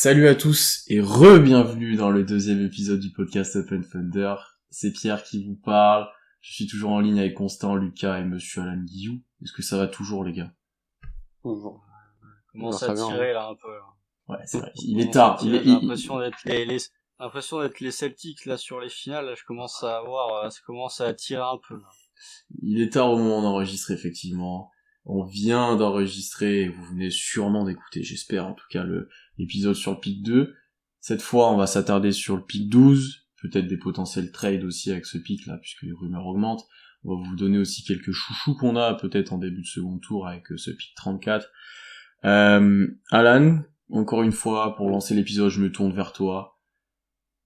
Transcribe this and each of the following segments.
Salut à tous et re-bienvenue dans le deuxième épisode du podcast Up and Thunder. C'est Pierre qui vous parle. Je suis toujours en ligne avec Constant, Lucas et Monsieur Alan Guillou. Est-ce que ça va toujours, les gars? Toujours. Commence à tirer là un peu. Là. Ouais, c'est vrai. Il est tard. J'ai l'impression d'être l'impression d'être les Celtics là sur les finales. Là, je commence à avoir, ça commence à tirer un peu. Là. Il est tard au moment d'enregistrer, effectivement. On vient d'enregistrer et vous venez sûrement d'écouter, j'espère en tout cas, l'épisode sur le pick 2. Cette fois, on va s'attarder sur le pick 12, peut-être des potentiels trades aussi avec ce pick là, puisque les rumeurs augmentent. On va vous donner aussi quelques chouchous qu'on a peut-être en début de second tour avec ce pick 34. Alan, encore une fois, pour lancer l'épisode, je me tourne vers toi.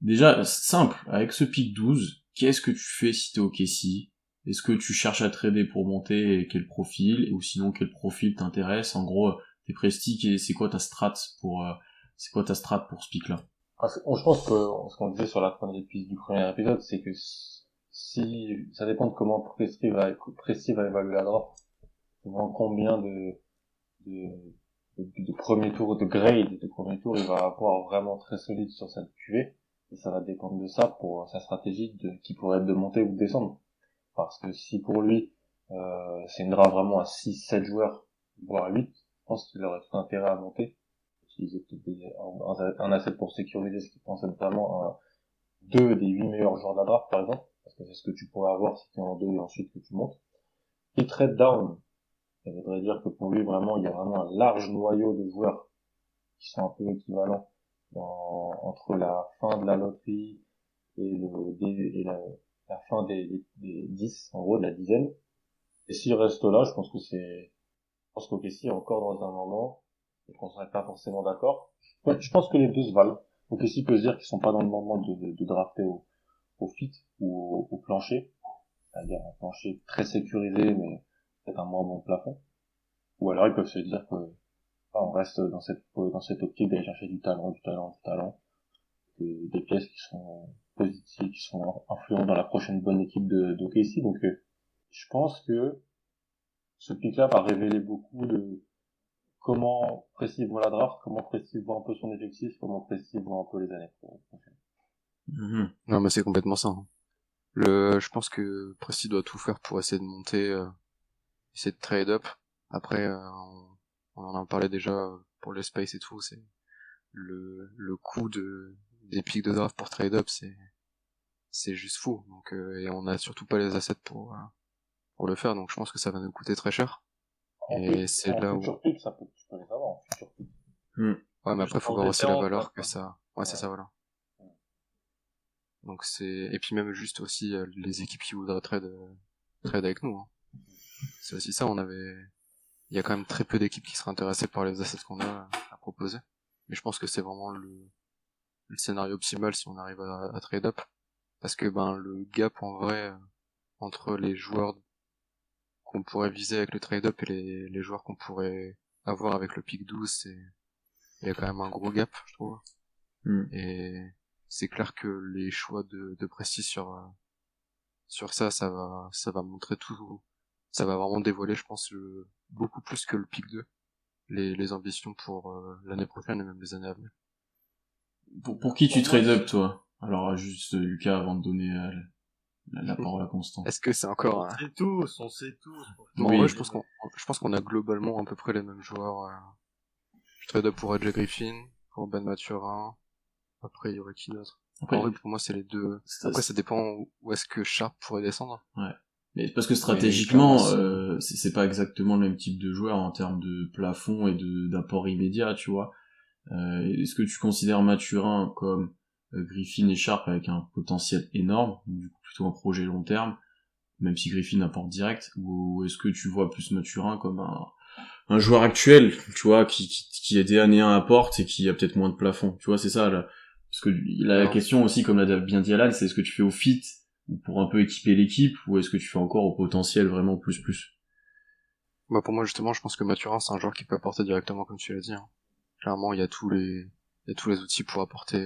Déjà, simple, avec ce pick 12, qu'est-ce que tu fais si t'es au KC? Est-ce que tu cherches à trader pour monter et quel profil, ou sinon quel profil t'intéresse? En gros, tes prestiges et c'est quoi ta strat pour ce pick-là? Je pense que ce qu'on disait sur la fin du premier épisode, c'est que si ça dépend de comment Presti va évaluer la draft, combien de premier tour, de grade de premier tour il va avoir vraiment très solide sur cette QV, et ça va dépendre de ça pour sa stratégie qui pourrait être de monter ou de descendre. Parce que si pour lui, c'est une draft vraiment à 6, 7 joueurs, voire 8, je pense qu'il aurait tout intérêt à monter. Utiliser peut-être un asset pour sécuriser ce qui pense être vraiment deux des 8 meilleurs joueurs de la draft, par exemple. Parce que c'est ce que tu pourrais avoir si tu es en 2 et ensuite que tu montes. Et trade down. Ça voudrait dire que pour lui, vraiment, il y a vraiment un large noyau de joueurs qui sont un peu équivalents entre la fin de la loterie et la fin des 10, en gros, de la dizaine. Et s'il reste là, je pense qu'OKC est encore dans un moment, et qu'on serait pas forcément d'accord. Ouais, je pense que les deux se valent. OKC peut se dire qu'ils sont pas dans le moment de drafter au fit ou au plancher. C'est-à-dire un plancher très sécurisé, mais peut-être un moins bon plafond. Ou alors ils peuvent se dire que, on reste dans cette optique d'aller chercher du talent, des pièces qui sont positives, qui sont influentes dans la prochaine bonne équipe d'OKC. Donc, je pense que ce pick-là va révéler beaucoup de comment Presti voit la draft, comment Presti voit un peu son effectif, comment Presti voit un peu les années prochaines. Non, mais c'est complètement ça. Hein. Je pense que Presti doit tout faire pour essayer de monter, essayer de trade up. Après, on en a parlé déjà pour le space et tout, c'est le coût des picks de draft pour trade up, c'est juste fou. Donc, et on a surtout pas les assets pour le faire, donc je pense que ça va nous coûter très cher. Et c'est là où... Future pick, tu peux les avoir en future pick. Ouais, mais après, faut voir aussi la valeur que ça... Ouais, c'est ça, voilà. Donc et puis même juste aussi les équipes qui voudraient trade avec nous. Hein. C'est aussi ça, il y a quand même très peu d'équipes qui seraient intéressées par les assets qu'on a à proposer. Mais je pense que c'est vraiment le scénario optimal si on arrive à trade up. Parce que le gap en vrai entre les joueurs qu'on pourrait viser avec le trade up et les joueurs qu'on pourrait avoir avec le pick 12, il y a quand même un gros gap, je trouve. Et c'est clair que les choix de Presti sur ça va montrer tout, ça va vraiment dévoiler, je pense, beaucoup plus que le pick 2, les ambitions pour l'année prochaine et même les années à venir. Pour qui tu trade up, toi? Alors, juste, Lucas, avant de donner la parole à Constant. Est-ce que c'est encore... On sait tous. Bon, oui, je pense qu'on a globalement à peu près les mêmes joueurs. Je trade up pour AJ Griffin, pour Ben Mathurin. Après, il y aurait qui d'autre? En vrai, pour moi, c'est les deux. Après, ça dépend où est-ce que Sharp pourrait descendre. Ouais. Mais parce que stratégiquement, c'est pas exactement le même type de joueur en termes de plafond et d'apport immédiat, tu vois. Est-ce que tu considères Mathurin comme Griffin et Sharp avec un potentiel énorme, donc du coup plutôt un projet long terme, même si Griffin apporte direct, ou est-ce que tu vois plus Mathurin comme un joueur actuel, tu vois, qui est D1 apporte et qui a peut-être moins de plafond, tu vois, c'est ça là. Parce que la question aussi, comme l'a bien dit Alan, c'est est-ce que tu fais au fit ou pour un peu équiper l'équipe, ou est-ce que tu fais encore au potentiel vraiment plus? Pour moi, justement, je pense que Mathurin, c'est un joueur qui peut apporter directement, comme tu l'as dit. Hein. Clairement, il y a tous les outils pour apporter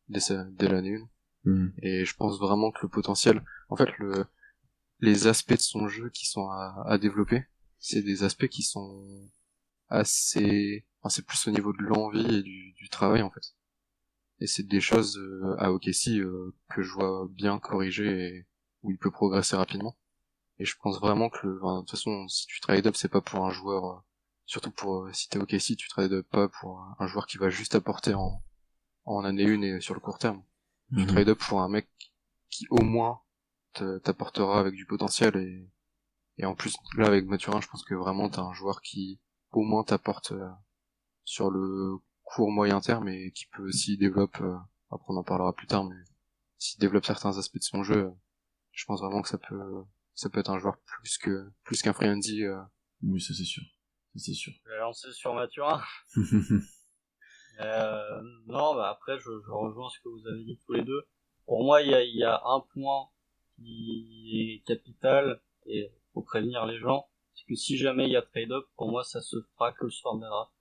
dès l'année 1. Et je pense vraiment que le potentiel, en fait, les aspects de son jeu qui sont à développer, c'est des aspects qui sont assez, enfin, c'est plus au niveau de l'envie et du travail en fait. Et c'est des choses à OKC que je vois bien corriger et où il peut progresser rapidement. Et je pense vraiment que, enfin, de toute façon, si tu trade up, c'est pas pour un joueur, surtout pour si t'es OKC, tu trade up pas pour un joueur qui va juste apporter en année 1 et sur le court terme. Tu trade up pour un mec qui au moins t'apportera avec du potentiel et en plus là avec Mathurin, je pense que vraiment t'as un joueur qui au moins t'apporte sur le court moyen terme et qui peut aussi développer, après on en parlera plus tard, mais s'il développe certains aspects de son jeu, je pense vraiment que ça peut être un joueur plus qu'un free handy. Oui, ça c'est sûr. Ça c'est sûr. Je vais lancer sur Mathurin. Non, bah après je rejoins ce que vous avez dit tous les deux. Pour moi, il y a un point qui est capital et faut prévenir les gens, c'est que si jamais il y a trade-up, pour moi ça se fera que le soir de la draft.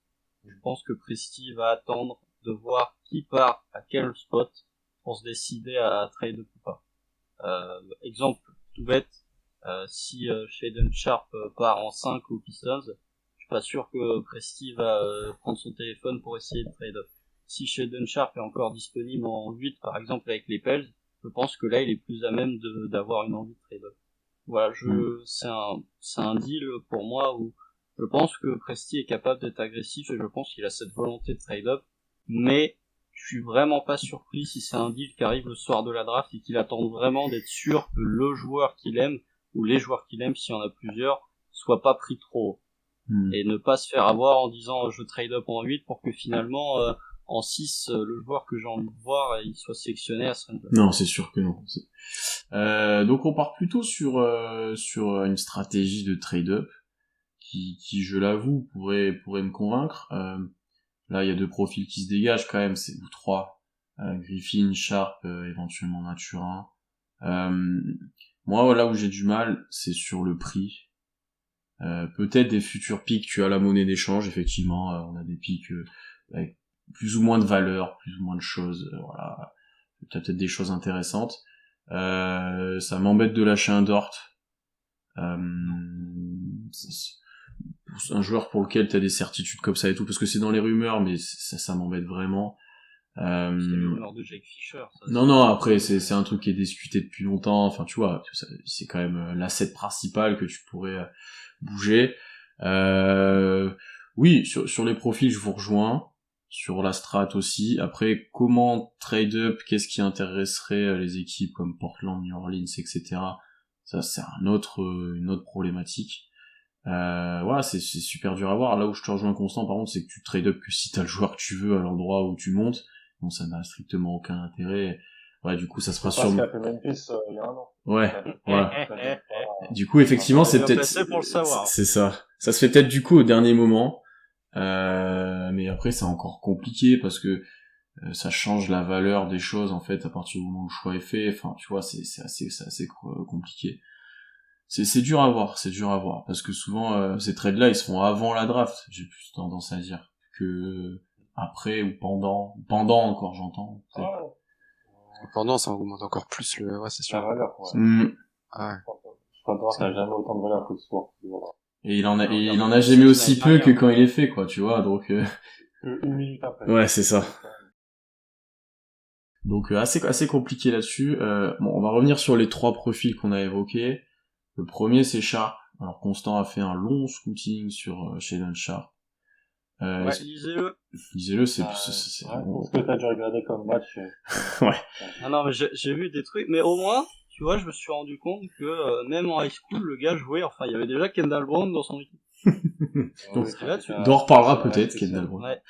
Je pense que Presti va attendre de voir qui part à quel spot pour se décider à trade-up ou pas. Exemple tout bête, si Shaedon Sharpe part en 5 aux Pistons, je suis pas sûr que Presti va prendre son téléphone pour essayer de trade-up. Si Shaedon Sharpe est encore disponible en 8 par exemple avec les Pels, je pense que là il est plus à même d'avoir une envie de trade-up. Voilà, c'est un deal pour moi où je pense que Presti est capable d'être agressif et je pense qu'il a cette volonté de trade-up, mais je suis vraiment pas surpris si c'est un deal qui arrive le soir de la draft et qu'il attend vraiment d'être sûr que le joueur qu'il aime, ou les joueurs qu'il aime, s'il y en a plusieurs, soit pas pris trop haut. Et ne pas se faire avoir en disant je trade up en 8 pour que finalement en 6 le joueur que j'ai envie de voir il soit sélectionné à ce moment-là. Non, c'est sûr que non. Donc on part plutôt sur une stratégie de trade-up qui je l'avoue pourrait me convaincre. Là il y a 2 profils qui se dégagent quand même, ou 3. Griffin, Sharp, éventuellement Mathurin. Moi là où j'ai du mal, c'est sur le prix. Peut-être des futurs pics, tu as la monnaie d'échange, effectivement, on a des pics avec plus ou moins de valeur, plus ou moins de choses, voilà, t'as peut-être des choses intéressantes. Ça m'embête de lâcher un Dort. C'est un joueur pour lequel t'as des certitudes comme ça et tout, parce que c'est dans les rumeurs, mais ça m'embête vraiment. C'est les rumeurs de Jake Fisher. Ça, non, après c'est un truc qui est discuté depuis longtemps. Enfin, tu vois, c'est quand même l'asset principal que tu pourrais bouger. Oui, sur les profils, je vous rejoins. Sur la strat aussi. Après, comment trade up, qu'est-ce qui intéresserait les équipes comme Portland, New Orleans, etc. Ça, c'est une autre problématique. Voilà, c'est super dur à voir. Là où je te rejoins Constant, par contre, c'est que tu trade up que si t'as le joueur que tu veux à l'endroit où tu montes. Bon, ça n'a strictement aucun intérêt. Ouais, du coup, ça se fera sur... Parce qu'il a fait Memphis il y a un an. Ouais, voilà. Du coup, effectivement, c'est peut-être... pour le savoir. C'est ça. Ça se fait peut-être du coup au dernier moment. Mais après, c'est encore compliqué parce que ça change la valeur des choses, en fait, à partir du moment où le choix est fait. Enfin, tu vois, c'est assez compliqué. C'est dur à voir, parce que souvent, ces trades-là, ils se font avant la draft, j'ai plus tendance à dire, que après ou pendant encore, j'entends. Pendant, ça augmente encore plus ouais, c'est sûr. La valeur, ouais. Ah ouais. Je crois que ça n'a jamais autant de valeur que ce soir. Et il en a jamais aussi peu que quand il est fait, quoi, tu vois, donc, Une minute après. Ouais, c'est ça. Donc, assez compliqué là-dessus. Bon, on va revenir sur les 3 profils qu'on a évoqués. Le premier, c'est Sharp. Alors, Constant a fait un long scouting sur Shaedon Sharp. Ouais, lisez-le. Lisez-le, c'est ouais, bon. ce que t'as dû regarder comme match. Ouais. Ah non, mais j'ai vu des trucs, mais au moins, tu vois, je me suis rendu compte que même en high school, le gars jouait, enfin, il y avait déjà Kendall Brown dans son équipe. Donc, là, tu on en reparlera peut-être, Kendall Brown. Ouais.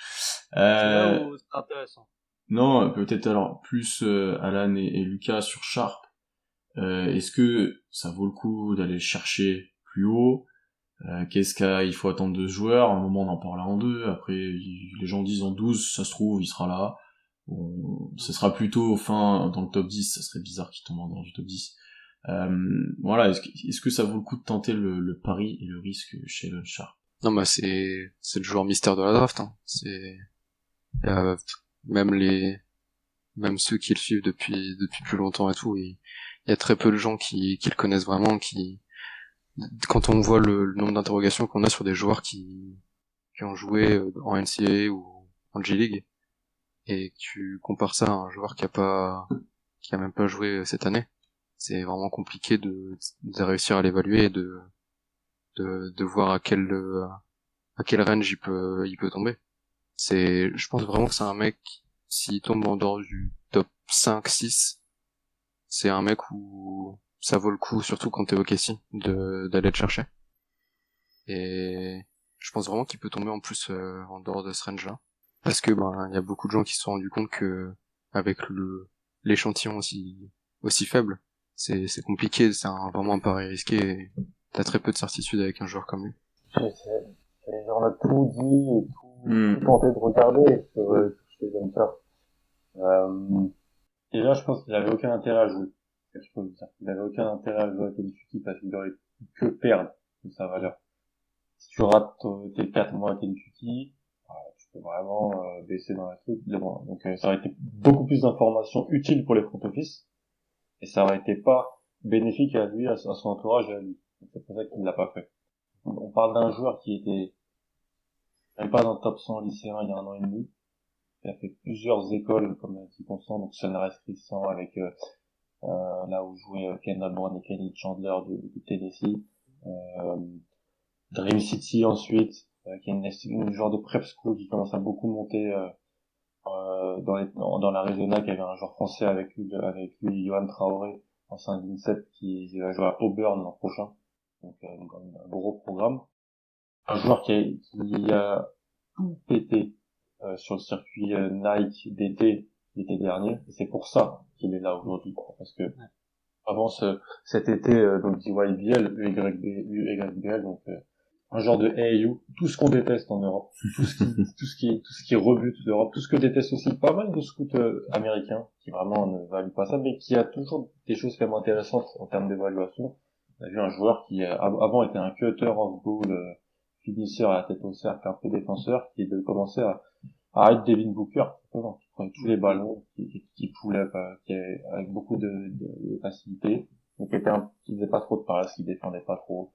C'est là où c'est intéressant. Non, peut-être alors plus Alan et Lucas sur Sharp. Est-ce que ça vaut le coup d'aller chercher plus haut? Qu'est-ce qu'il faut attendre de ce joueur? À un moment, on en parle en 2. Après, les gens disent en 12, ça se trouve, il sera là. Bon, ce sera plutôt dans le top 10, ça serait bizarre qu'il tombe en dehors du top 10. Voilà, est-ce que ça vaut le coup de tenter le pari et le risque chez le Sharp? Non, bah c'est le joueur mystère de la draft, hein. Même ceux qui le suivent depuis plus longtemps et tout, il y a très peu de gens qui le connaissent vraiment, quand on voit le nombre d'interrogations qu'on a sur des joueurs qui ont joué en NCAA ou en G-League, et que tu compares ça à un joueur qui a même pas joué cette année, c'est vraiment compliqué de réussir à l'évaluer et de voir à quel range il peut tomber. Je pense vraiment que c'est un mec, s'il tombe en dehors du top 5, 6, c'est un mec où ça vaut le coup, surtout quand t'es OKC, d'aller le chercher. Et je pense vraiment qu'il peut tomber en plus en dehors de ce range-là. Parce que il y a beaucoup de gens qui se sont rendus compte que avec l'échantillon aussi faible, c'est compliqué, vraiment un pari risqué, et t'as très peu de certitude avec un joueur comme lui. On a tout dit et tout tenté de regarder sur les Hunters. Déjà, je pense qu'il avait aucun intérêt à jouer. Je peux vous dire. Il avait aucun intérêt à jouer à Kentucky parce qu'il aurait que perdre de sa valeur. Si tu rates tes 4 mois à Kentucky, tu peux vraiment baisser dans la truc. Bon, donc ça aurait été beaucoup plus d'informations utiles pour les front office et ça aurait été pas bénéfique à lui, à son entourage et à lui. C'est pour ça qu'il ne l'a pas fait. On parle d'un joueur qui n'avait pas dans le top 100 lycéen il y a 1 an et demi. Il a fait plusieurs écoles, comme l'a dit Constant, donc Sunrise Christian avec là où jouait Kendall Brown et Kenny Chandler de Tennessee. Dream City ensuite, qui est une genre de prep school qui commence à beaucoup monter dans l'Arizona, qui avait un joueur français avec lui Yohan Traoré en Saint-Vincent qui va jouer à Auburn l'an prochain. Donc un gros programme. Un joueur qui a tout pété sur le circuit Nike d'été l'été dernier, et c'est pour ça qu'il est là aujourd'hui, parce que avant cet été donc DYBL, UYBL, donc un genre de AAU, tout ce qu'on déteste en Europe, tout ce qui rebute l'Europe, tout ce que déteste aussi pas mal de scouts américains qui vraiment ne valuent pas ça, mais qui a toujours des choses quand même intéressantes en termes d'évaluation. On a vu un joueur qui avant était un cutter off ball, finisseur à la tête au cercle, un peu défenseur, qui est de commencer à être Devin Booker, qui prenait tous les ballons, qui poulait, avec beaucoup de facilité, mais qui faisait pas trop de passes, qui défendait pas trop.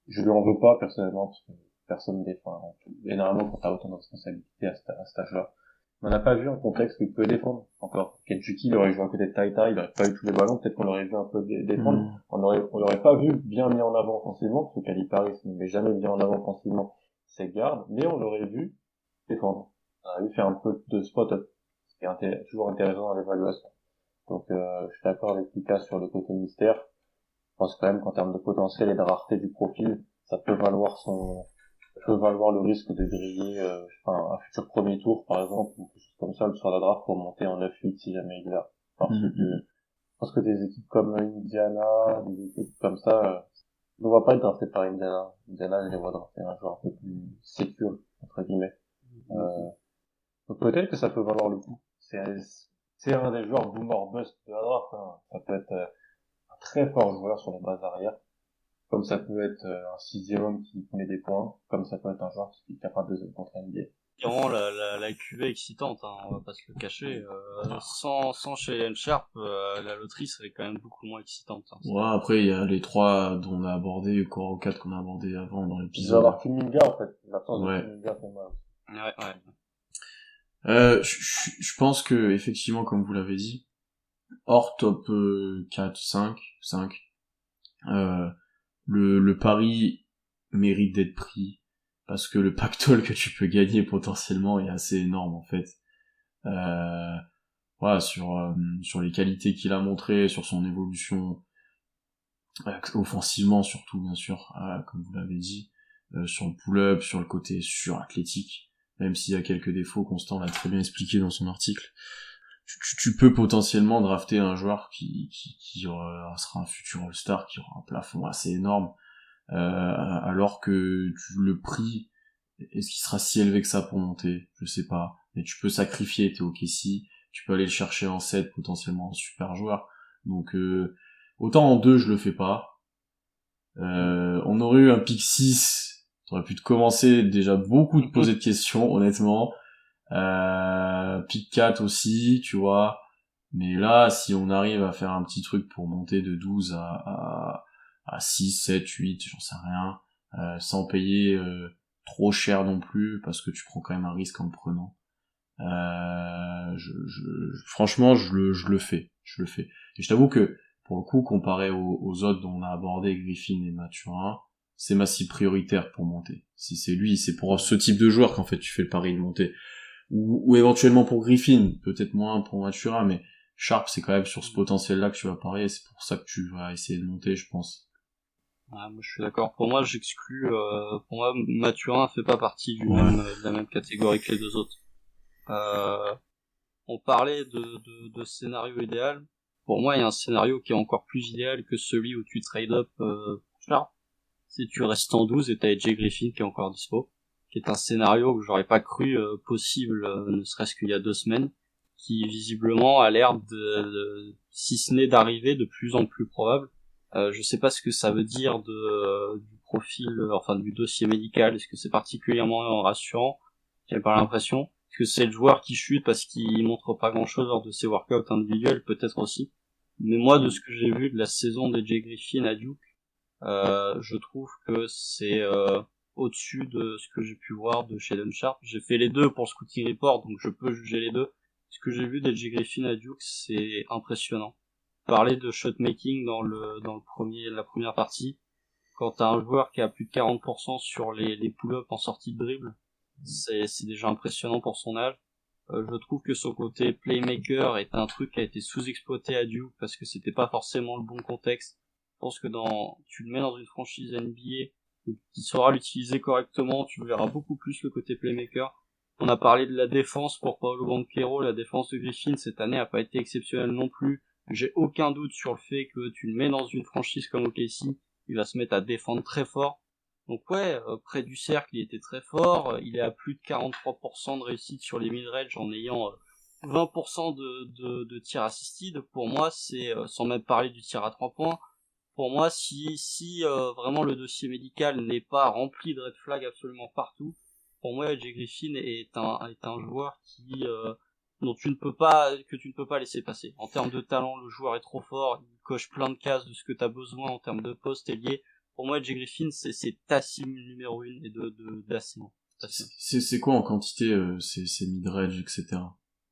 Je lui en veux pas, personnellement, parce que personne ne défend. Énormément quand t'as autant de responsabilités à cet âge-là. On n'a pas vu un contexte où il peut défendre, encore. Kentucky, il aurait joué à côté de Taita, il aurait pas eu tous les ballons, peut-être qu'on l'aurait vu un peu défendre. On l'aurait pas vu bien mis en avant offensivement, parce que Calipari ne met jamais bien en avant offensivement ses gardes, mais on l'aurait vu défendre. On aurait vu faire un peu de spot-up, ce qui est toujours intéressant dans l'évaluation. Donc, je suis d'accord avec Lucas sur le côté mystère. Je pense quand même qu'en termes de potentiel et de rareté du profil, ça peut valoir le risque de griller un futur premier tour par exemple, ou quelque chose comme ça le soir de la draft pour monter en 9-8 si jamais il est là. Parce que je pense que des équipes comme Indiana, des équipes comme ça, ne va pas être drafté par Indiana. Indiana, je les vois drafter un joueur un peu plus sécure, entre guillemets. Donc peut-être que ça peut valoir le coup. C'est un des joueurs boom or bust de la draft, hein. Ça peut être un très fort joueur sur les bases arrière, comme ça peut être un 6e homme qui met des points, comme ça peut être un joueur qui est capable de contre NBA. C'est vraiment la QV excitante, hein, on va pas se le cacher. Sans chez Sharp, la loterie serait quand même beaucoup moins excitante. Hein. Ouais, après il y a les 3 dont on a abordé, ou 4 qu'on a abordé avant dans l'épisode. Il doit avoir Kuminga en fait, l'absence de Kuminga fait mal. Ouais. Je pense que effectivement, comme vous l'avez dit, hors top 4, 5, le pari mérite d'être pris parce que le pactole que tu peux gagner potentiellement est assez énorme en fait. Voilà, sur les qualités qu'il a montrées, sur son évolution offensivement surtout bien sûr, comme vous l'avez dit, sur le pull-up, sur le côté surathlétique, même s'il y a quelques défauts, Constant l'a très bien expliqué dans son article. Tu peux potentiellement drafter un joueur qui sera un futur All-Star, qui aura un plafond assez énorme, alors que le prix, est-ce qu'il sera si élevé que ça pour monter? Je sais pas. Mais tu peux sacrifier tes OKC, tu peux aller le chercher en 7, potentiellement un super joueur. Donc, autant en 2, je le fais pas. On aurait eu un pick 6, t'aurais pu te commencer déjà beaucoup de poser de questions, honnêtement. Pick 4 aussi, tu vois. Mais là, si on arrive à faire un petit truc pour monter de 12 à 6, 7, 8, j'en sais rien, sans payer trop cher non plus, parce que tu prends quand même un risque en le prenant. Franchement, je le fais. Et je t'avoue que, pour le coup, comparé aux autres dont on a abordé, Griffin et Mathurin, c'est ma cible prioritaire pour monter. Si c'est lui, c'est pour ce type de joueur qu'en fait tu fais le pari de monter. Ou éventuellement pour Griffin, peut-être moins pour Mathurin, mais Sharp, c'est quand même sur ce potentiel-là que tu vas parier, c'est pour ça que tu vas essayer de monter, je pense. Ouais, moi je suis d'accord. Pour moi, pour moi, Mathurin fait pas partie de la même catégorie que les deux autres. On parlait de scénario idéal. Pour moi, il y a un scénario qui est encore plus idéal que celui où tu trade up Sharp. Si tu restes en 12 et t'as AJ Griffin qui est encore dispo, qui est un scénario que j'aurais pas cru possible, ne serait-ce qu'il y a 2 semaines, qui visiblement a l'air si ce n'est d'arriver, de plus en plus probable. Je sais pas ce que ça veut dire du profil, enfin du dossier médical. Est-ce que c'est particulièrement rassurant? J'ai pas l'impression. Est-ce que c'est le joueur qui chute parce qu'il montre pas grand-chose lors de ses workouts individuels? Peut-être aussi. Mais moi, de ce que j'ai vu de la saison de Jay Griffin à Duke, je trouve que c'est au-dessus de ce que j'ai pu voir de Shaedon Sharp. J'ai fait les deux pour le Scouting Report, donc je peux juger les deux. Ce que j'ai vu d'A.J. Griffin à Duke, c'est impressionnant. Parler de shotmaking dans la première partie, quand t'as un joueur qui a plus de 40% sur les pull-ups en sortie de dribble, c'est déjà impressionnant pour son âge. Je trouve que son côté playmaker est un truc qui a été sous-exploité à Duke parce que c'était pas forcément le bon contexte. Je pense que tu le mets dans une franchise NBA qui saura l'utiliser correctement, tu verras beaucoup plus le côté playmaker. On a parlé de la défense pour Paolo Banchero, la défense de Griffin cette année a pas été exceptionnelle non plus. J'ai aucun doute sur le fait que tu le mets dans une franchise comme OKC, il va se mettre à défendre très fort. Donc ouais, près du cercle, il était très fort, il est à plus de 43% de réussite sur les mid-range en ayant 20% de tirs assisted. Pour moi, c'est, sans même parler du tir à 3 points, pour moi, si vraiment le dossier médical n'est pas rempli de red flags absolument partout, pour moi, AJ Griffin est un joueur que tu ne peux pas laisser passer. En termes de talent, le joueur est trop fort, il coche plein de cases de ce que tu as besoin en termes de poste ailier. Pour moi, AJ Griffin, c'est ta cible numéro 1 et d'assez. C'est quoi en quantité, ces mid-range, etc.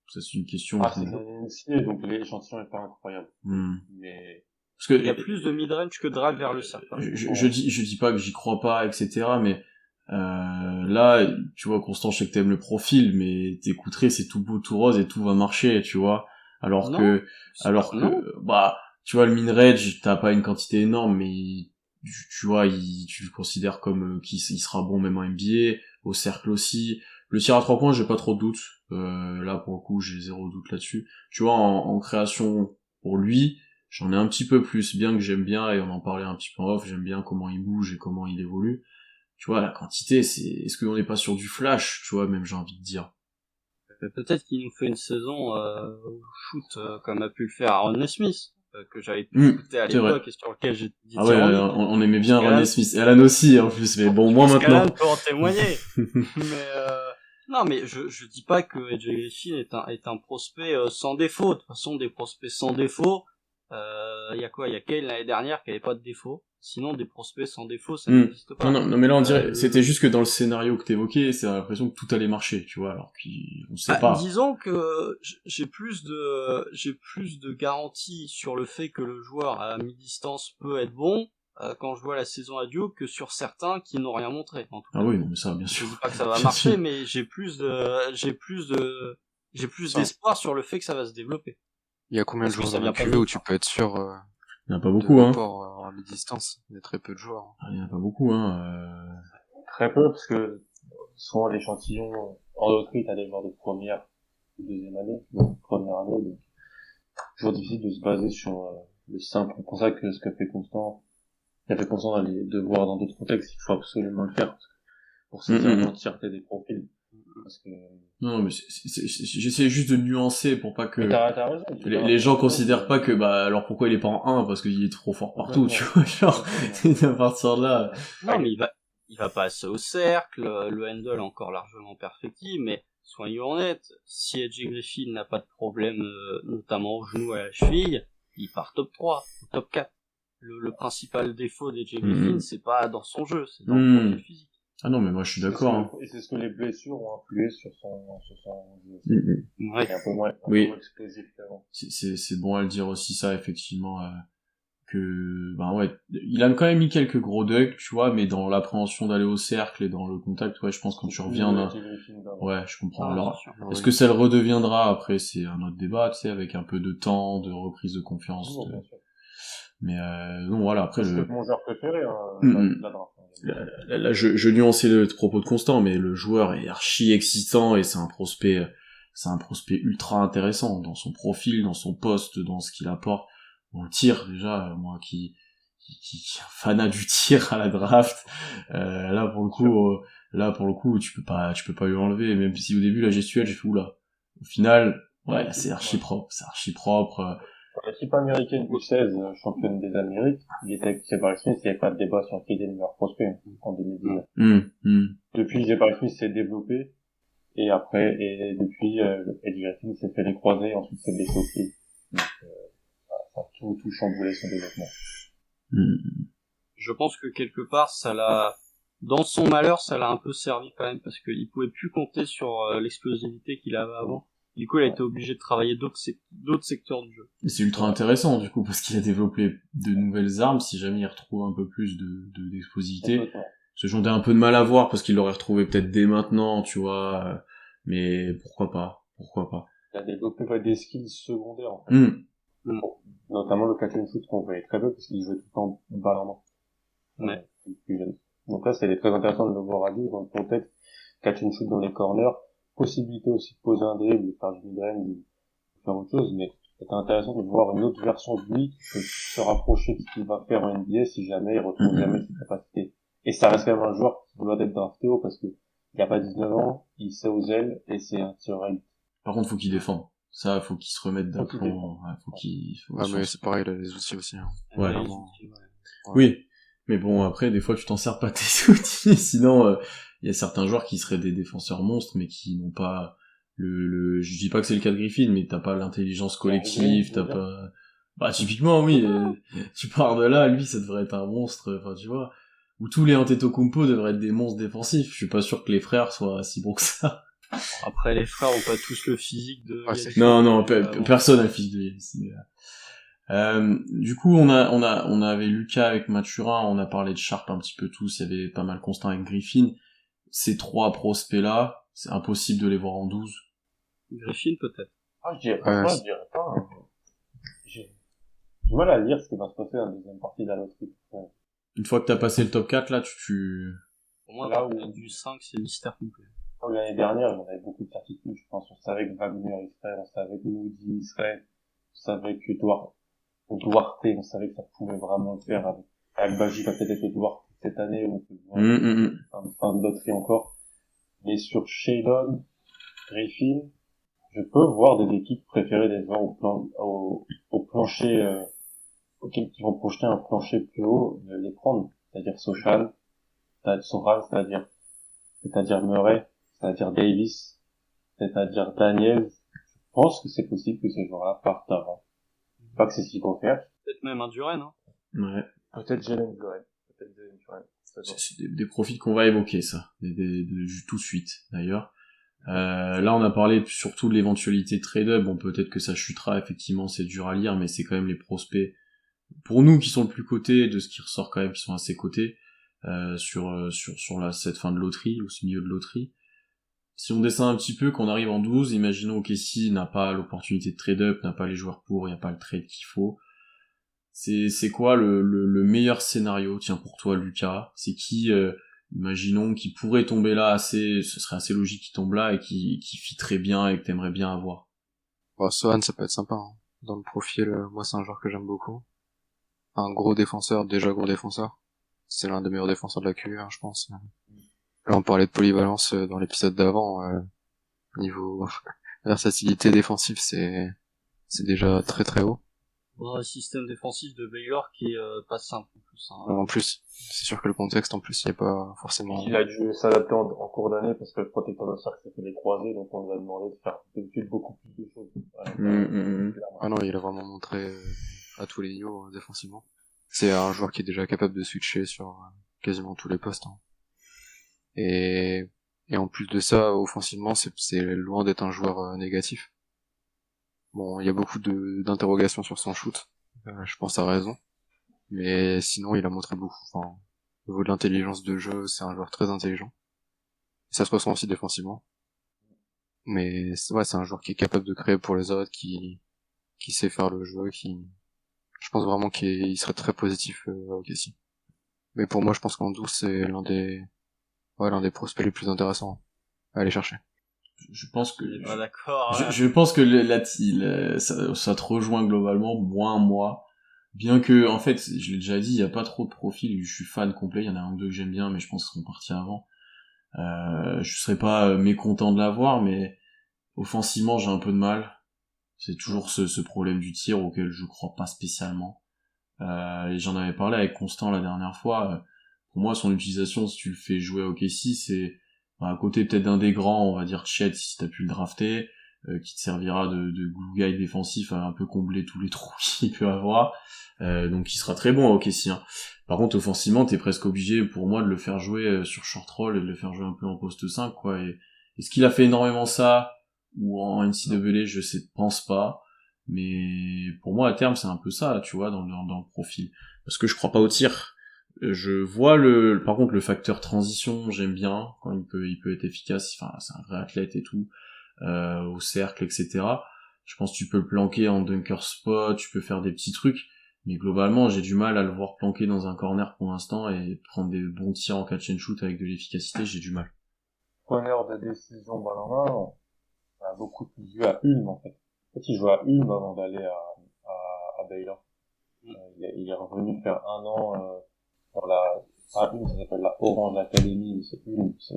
Ça, c'est une question. C'est une ciné, donc l'échantillon est pas incroyable. Mais parce que il y a plus de mid-range que drive vers le cercle. Je dis pas que j'y crois pas, etc. Mais là, tu vois, Constant, je sais que t'aimes le profil, mais t'écouterais, c'est tout beau, tout rose et tout va marcher, tu vois. Alors que, bah, tu vois, le mid-range, t'as pas une quantité énorme, mais tu vois, tu le considères comme qu'il sera bon même en NBA, au cercle aussi. Le tir à 3 points, j'ai pas trop de doute. Là, pour le coup, j'ai zéro doute là-dessus. Tu vois, en création, pour lui, j'en ai un petit peu plus, bien que j'aime bien, et on en parlait un petit peu en off, j'aime bien comment il bouge et comment il évolue. Tu vois, la quantité, est-ce qu'on n'est pas sur du flash, tu vois, même j'ai envie de dire. Peut-être qu'il nous fait une saison au shoot comme a pu le faire Aaron Smith, que j'avais pu écouter à l'époque et sur lequel j'ai dit ah ouais, on aimait bien Aaron Smith, et Alan aussi en plus, mais bon, moi maintenant. Alan peut en témoigner. Mais non, mais je dis pas que AJ Griffin est un prospect sans défaut. De toute façon, des prospects sans défaut, il y a quoi? Il y a Kyle l'année dernière qui avait pas de défaut. Sinon, des prospects sans défaut, ça n'existe pas. Non, mais là, on dirait, c'était juste que dans le scénario que t'évoquais, c'est l'impression que tout allait marcher, tu vois, alors qu'on sait pas. Disons que j'ai plus de garanties sur le fait que le joueur à mi-distance peut être bon, quand je vois la saison à Duke, que sur certains qui n'ont rien montré, en tout cas. Ah oui, non, mais ça, bien sûr. Je dis pas que ça va marcher, mais j'ai plus d'espoir sur le fait que ça va se développer. Il y a combien de joueurs dans la QV où tu peux être sûr il y en a pas beaucoup, hein. À mi-distance. Il y a très peu de joueurs. Il y en a pas beaucoup, Très peu, parce que souvent l'échantillon, en loterie, t'as des joueurs de première ou deuxième année, donc première année, donc toujours difficile de se baser sur le simple. C'est pour ça que ce qu'a fait Constant d'aller devoir dans d'autres contextes, il faut absolument le faire, pour saisir l'entièreté des profils. Parce que... Non, mais j'essaie juste de nuancer pour pas que t'as raison, les gens considèrent pas que, bah, alors pourquoi il est pas en 1 parce qu'il est trop fort partout, tu vois, genre, à partir de là. Non, mais il va pas assez au cercle, le handle est encore largement perfectible, mais soyons honnêtes, si AJ Griffin n'a pas de problème, notamment au genou et à la cheville, il part top 3, top 4. Le principal défaut d'AJ Griffin, c'est pas dans son jeu, c'est dans le profil physique. Ah non, mais moi je suis d'accord. Hein. Et c'est ce que les blessures ont influé sur son jeu. Ouais. Il est un peu moins Oui. explosif qu'avant. C'est bon à le dire aussi ça, effectivement, que, ben ouais, il a quand même mis quelques gros ducks, tu vois, mais dans l'appréhension d'aller au cercle et dans le contact, ouais, je pense quand tu reviens d'un... Ouais, je comprends. Ah, Alors, c'est sûr. est-ce que ça le redeviendra après, c'est un autre débat, tu sais, avec un peu de temps, de reprise de confiance. Non, bien sûr. Mais non, voilà, après C'est mon joueur préféré, la draft. Là, je nuançais le propos de Constant, mais le joueur est archi excitant et c'est un prospect ultra intéressant dans son profil, dans son poste, dans ce qu'il apporte. Dans le tir, déjà, moi qui est un fanat du tir à la draft, là pour le coup, tu peux pas lui enlever, même si au début la gestuelle, j'ai fait oula. Au final, ouais, c'est archi propre. L'équipe américaine U16, championne des Amériques, il était avec Jabari Smith, il n'y avait pas de débat sur qui était le meilleur prospect en 2019. Depuis, Jabari Smith s'est développé, et depuis, Eddie Griffin s'est fait les croisés, ensuite s'est blessé au pied. Donc, ça a tout chamboulé son développement. Je pense que quelque part, dans son malheur, ça l'a un peu servi quand même, parce qu'il pouvait plus compter sur l'explosivité qu'il avait avant. Du coup, il a été obligé de travailler d'autres secteurs du jeu. Et c'est ultra intéressant, du coup, parce qu'il a développé de nouvelles armes, si jamais il retrouve un peu plus d'explosivité. Ce j'en ai un peu de mal à voir, parce qu'il l'aurait retrouvé peut-être dès maintenant, tu vois, mais pourquoi pas. Il a développé des skills secondaires, en fait. Notamment le catch and shoot qu'on voyait très peu, parce qu'il jouait tout le temps balle en main. Ouais. Plus jeune. Donc là, c'est très intéressant de le voir à lui, dans le contexte, catch and shoot dans les corners, possibilité aussi de poser un dribble, de faire du mid-range, de faire autre chose, mais c'est intéressant de voir une autre version de lui qui peut se rapprocher de ce qu'il va faire en NBA si jamais il retrouve jamais ses capacités. Et ça reste quand même un joueur qui doit être drafté haut parce que il a pas 19 ans, il sait aux ailes et c'est un tireur élite. Par contre, faut qu'il défende. Ça, faut qu'il se remette d'aplomb. Mais c'est pareil, il a les outils aussi. Hein. Ouais. Oui. Mais bon, après, des fois, tu t'en sers pas tes outils. Sinon, il y a certains joueurs qui seraient des défenseurs monstres, mais qui n'ont pas je dis pas que c'est le cas de Griffin, mais t'as pas l'intelligence collective, t'as pas... Bah, typiquement, oui, tu pars de là, lui, ça devrait être un monstre, enfin, tu vois. Ou tous les Antetokounmpo devraient être des monstres défensifs. Je suis pas sûr que les frères soient si bons que ça. Après, les frères ont pas tous le physique de... Non, personne n'a le physique de Yanis. Du coup, on avait Lucas avec Mathurin, on a parlé de Sharp un petit peu tous, il y avait pas mal Constant avec Griffin. Ces trois prospects-là, c'est impossible de les voir en 12. Griffin, peut-être. Je dirais pas. J'ai du mal à lire ce qui va se passer dans la deuxième partie de la loterie. Une fois que t'as passé le top 4, là, Pour moi, là où du 5, c'est mystère complet. L'année dernière, on avait beaucoup de certitudes, je pense. On savait que Wagner il serait, on savait que Moody il serait, on savait que Duarte, on savait que ça pouvait vraiment le faire avec Baji, va peut-être être Duarte cette année, on peut voir un de loterie encore. Mais sur Shadon, Griffin, je peux voir des équipes préférer des joueurs au plancher, qui vont projeter un plancher plus haut, les prendre. C'est-à-dire Sohan, c'est-à-dire Murray, c'est-à-dire Davis, c'est-à-dire Daniels. Je pense que c'est possible que ces joueurs-là partent avant. Pas que c'est ce qu'il faut faire. Peut-être même un Duren, hein. Ouais. Peut-être Jalen Duren. C'est des profils qu'on va évoquer, ça. Tout de suite, d'ailleurs. Là, on a parlé surtout de l'éventualité de trade-up. Bon, peut-être que ça chutera, effectivement, c'est dur à lire, mais c'est quand même les prospects, pour nous, qui sont le plus cotés, de ce qui ressort quand même, qui sont assez cotés, sur cette fin de loterie, ou ce milieu de loterie. Si on descend un petit peu, qu'on arrive en 12, imaginons qu'Kessie n'a pas l'opportunité de trade-up, n'a pas les joueurs pour, il n'y a pas le trade qu'il faut. C'est quoi le meilleur scénario, tiens, pour toi, Lucas? C'est qui, imaginons, qui pourrait tomber là ce serait assez logique qu'il tombe là et qui fitterait bien et que t'aimerais bien avoir? Sohan, ça peut être sympa, hein. Dans le profil, moi, c'est un joueur que j'aime beaucoup. Un gros défenseur, déjà gros défenseur. C'est l'un des meilleurs défenseurs de la QV, je pense. Là, on parlait de polyvalence dans l'épisode d'avant. Niveau versatilité défensive, c'est déjà très très haut. Dans un système défensif de Baylor qui est pas simple en plus. Hein. En plus, c'est sûr que le contexte, en plus, il n'est pas forcément... Il a dû s'adapter en cours d'année parce que le protecteur de cercle s'est fait des croisés, donc on lui a demandé de faire d'habitude beaucoup plus de choses. Ah non, il a vraiment montré à tous les niveaux défensivement. C'est un joueur qui est déjà capable de switcher sur quasiment tous les postes. Hein. Et en plus de ça, offensivement, c'est loin d'être un joueur négatif. Bon, il y a beaucoup d'interrogations sur son shoot. Je pense à raison. Mais sinon, il a montré beaucoup. Enfin, au niveau de l'intelligence de jeu, c'est un joueur très intelligent. Ça se ressent aussi défensivement. Mais ouais, c'est un joueur qui est capable de créer pour les autres, qui sait faire le jeu, je pense vraiment qu'il serait très positif à OKC. Mais pour moi, je pense qu'Andou, c'est l'un des prospects les plus intéressants à aller chercher. Je pense que pas d'accord. Je pense que ça te rejoint globalement, moi. Bien que, en fait, je l'ai déjà dit, il y a pas trop de profils, je suis fan complet, il y en a un ou deux que j'aime bien, mais je pense qu'ils sont partis avant. Je serais pas mécontent de l'avoir, mais offensivement, j'ai un peu de mal. C'est toujours ce problème du tir auquel je crois pas spécialement. Et j'en avais parlé avec Constant la dernière fois. Pour moi, son utilisation, si tu le fais jouer au OKC, c'est à côté peut-être d'un des grands, on va dire Chet, si t'as pu le drafter, qui te servira de glue guy défensif à un peu combler tous les trous qu'il peut avoir. Donc il sera très bon à OKC. Hein. Par contre, offensivement, t'es presque obligé, pour moi, de le faire jouer sur short roll et de le faire jouer un peu en poste 5, quoi. Et est-ce qu'il a fait énormément ça ou en NCAA, je pense pas. Mais pour moi, à terme, c'est un peu ça, tu vois, dans le profil. Parce que je crois pas au tir. Je vois par contre, le facteur transition, j'aime bien, quand il peut être efficace, enfin, c'est un vrai athlète et tout, au cercle, etc. Je pense que tu peux le planquer en dunker spot, tu peux faire des petits trucs, mais globalement, j'ai du mal à le voir planquer dans un corner pour l'instant et prendre des bons tirs en catch and shoot avec de l'efficacité, j'ai du mal. Preneur de décision balle en main, on a beaucoup plus vu à Ulm, en fait. En fait, il jouait à Ulm avant d'aller à Baylor. Il est revenu faire un an dans pas Ulm, ça s'appelle la Orange Academy, mais c'est Ulm, c'est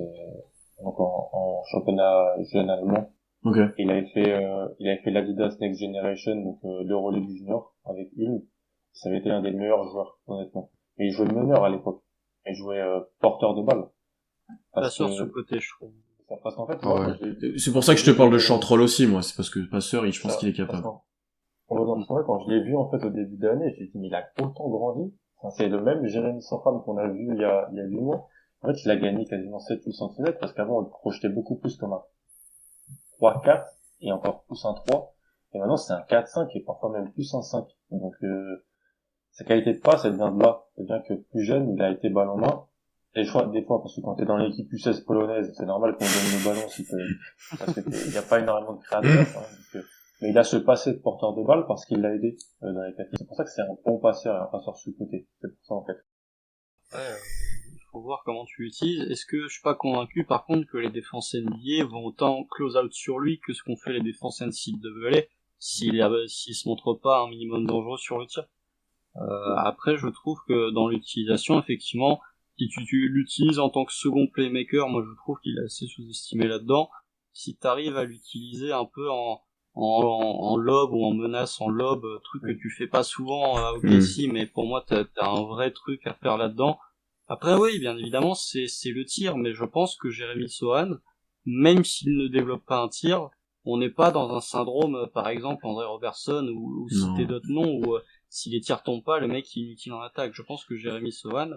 donc en championnat jeune allemand. Ok. Et il avait fait l'Adidas Next Generation, donc l'Euroleague junior avec Ulm. Ça avait été un des meilleurs joueurs, honnêtement. Et il jouait meneur à l'époque. Il jouait porteur de balle. Pas sûr sur le côté, je trouve. Parce qu'en fait, C'est pour ça que je te parle de short roll aussi, moi. C'est parce que passeur, je pense qu'il est capable. Quand je l'ai vu, en fait, au début de l'année, j'ai dit, mais il a autant grandi. Enfin, c'est le même Jérémy Sofram qu'on a vu il y a 8 mois. En fait, il a gagné quasiment 7-8 cm parce qu'avant, on le projetait beaucoup plus comme un 3-4 et encore plus un 3. Et maintenant, c'est un 4-5 et parfois même plus un 5. Donc, sa qualité de passe, elle vient de là. C'est-à-dire que plus jeune, il a été balle en main. Et je crois, des fois, parce que quand t'es dans l'équipe U16 polonaise, c'est normal qu'on donne le ballon parce que y a pas énormément de créateurs, hein, mais il a ce passé de porteur de balle parce qu'il l'a aidé dans les quartiers. C'est pour ça que c'est un bon passeur et un passeur sous côté. C'est pour ça, en fait. Ouais, il faut voir comment tu l'utilises. Est-ce que je suis pas convaincu, par contre, que les défenses NBA vont autant close out sur lui que ce qu'ont fait les défenses NCAA s'il se montre pas un minimum dangereux sur le tir. Après, je trouve que dans l'utilisation, effectivement, si tu l'utilises en tant que second playmaker, moi je trouve qu'il est assez sous-estimé là-dedans. Si t'arrives à l'utiliser un peu en lob ou en menace en lob, truc que tu fais pas souvent à OKC, mais pour moi t'as un vrai truc à faire là-dedans. Après oui, bien évidemment, c'est le tir, mais je pense que Jérémy Sohan, même s'il ne développe pas un tir, on n'est pas dans un syndrome, par exemple André Robertson ou citer d'autres noms où si les tirs tombent pas, le mec il est inutile en attaque. Je pense que Jérémy Sohan,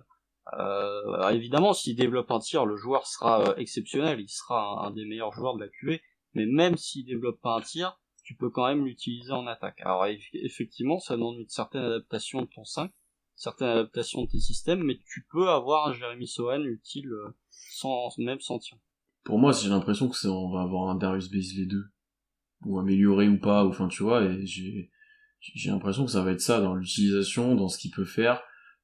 évidemment, s'il développe un tir, le joueur sera exceptionnel, il sera un des meilleurs joueurs de la QV, mais même s'il développe pas un tir, tu peux quand même l'utiliser en attaque. Alors effectivement, ça demande une certaine adaptation de ton 5, certaine adaptation de tes systèmes, mais tu peux avoir un Jérémy Sohan utile même sans tir. Pour moi, j'ai l'impression que on va avoir un Darius Bazley 2, ou amélioré ou pas, ou enfin tu vois, et j'ai l'impression que ça va être ça dans l'utilisation, dans ce qu'il peut faire,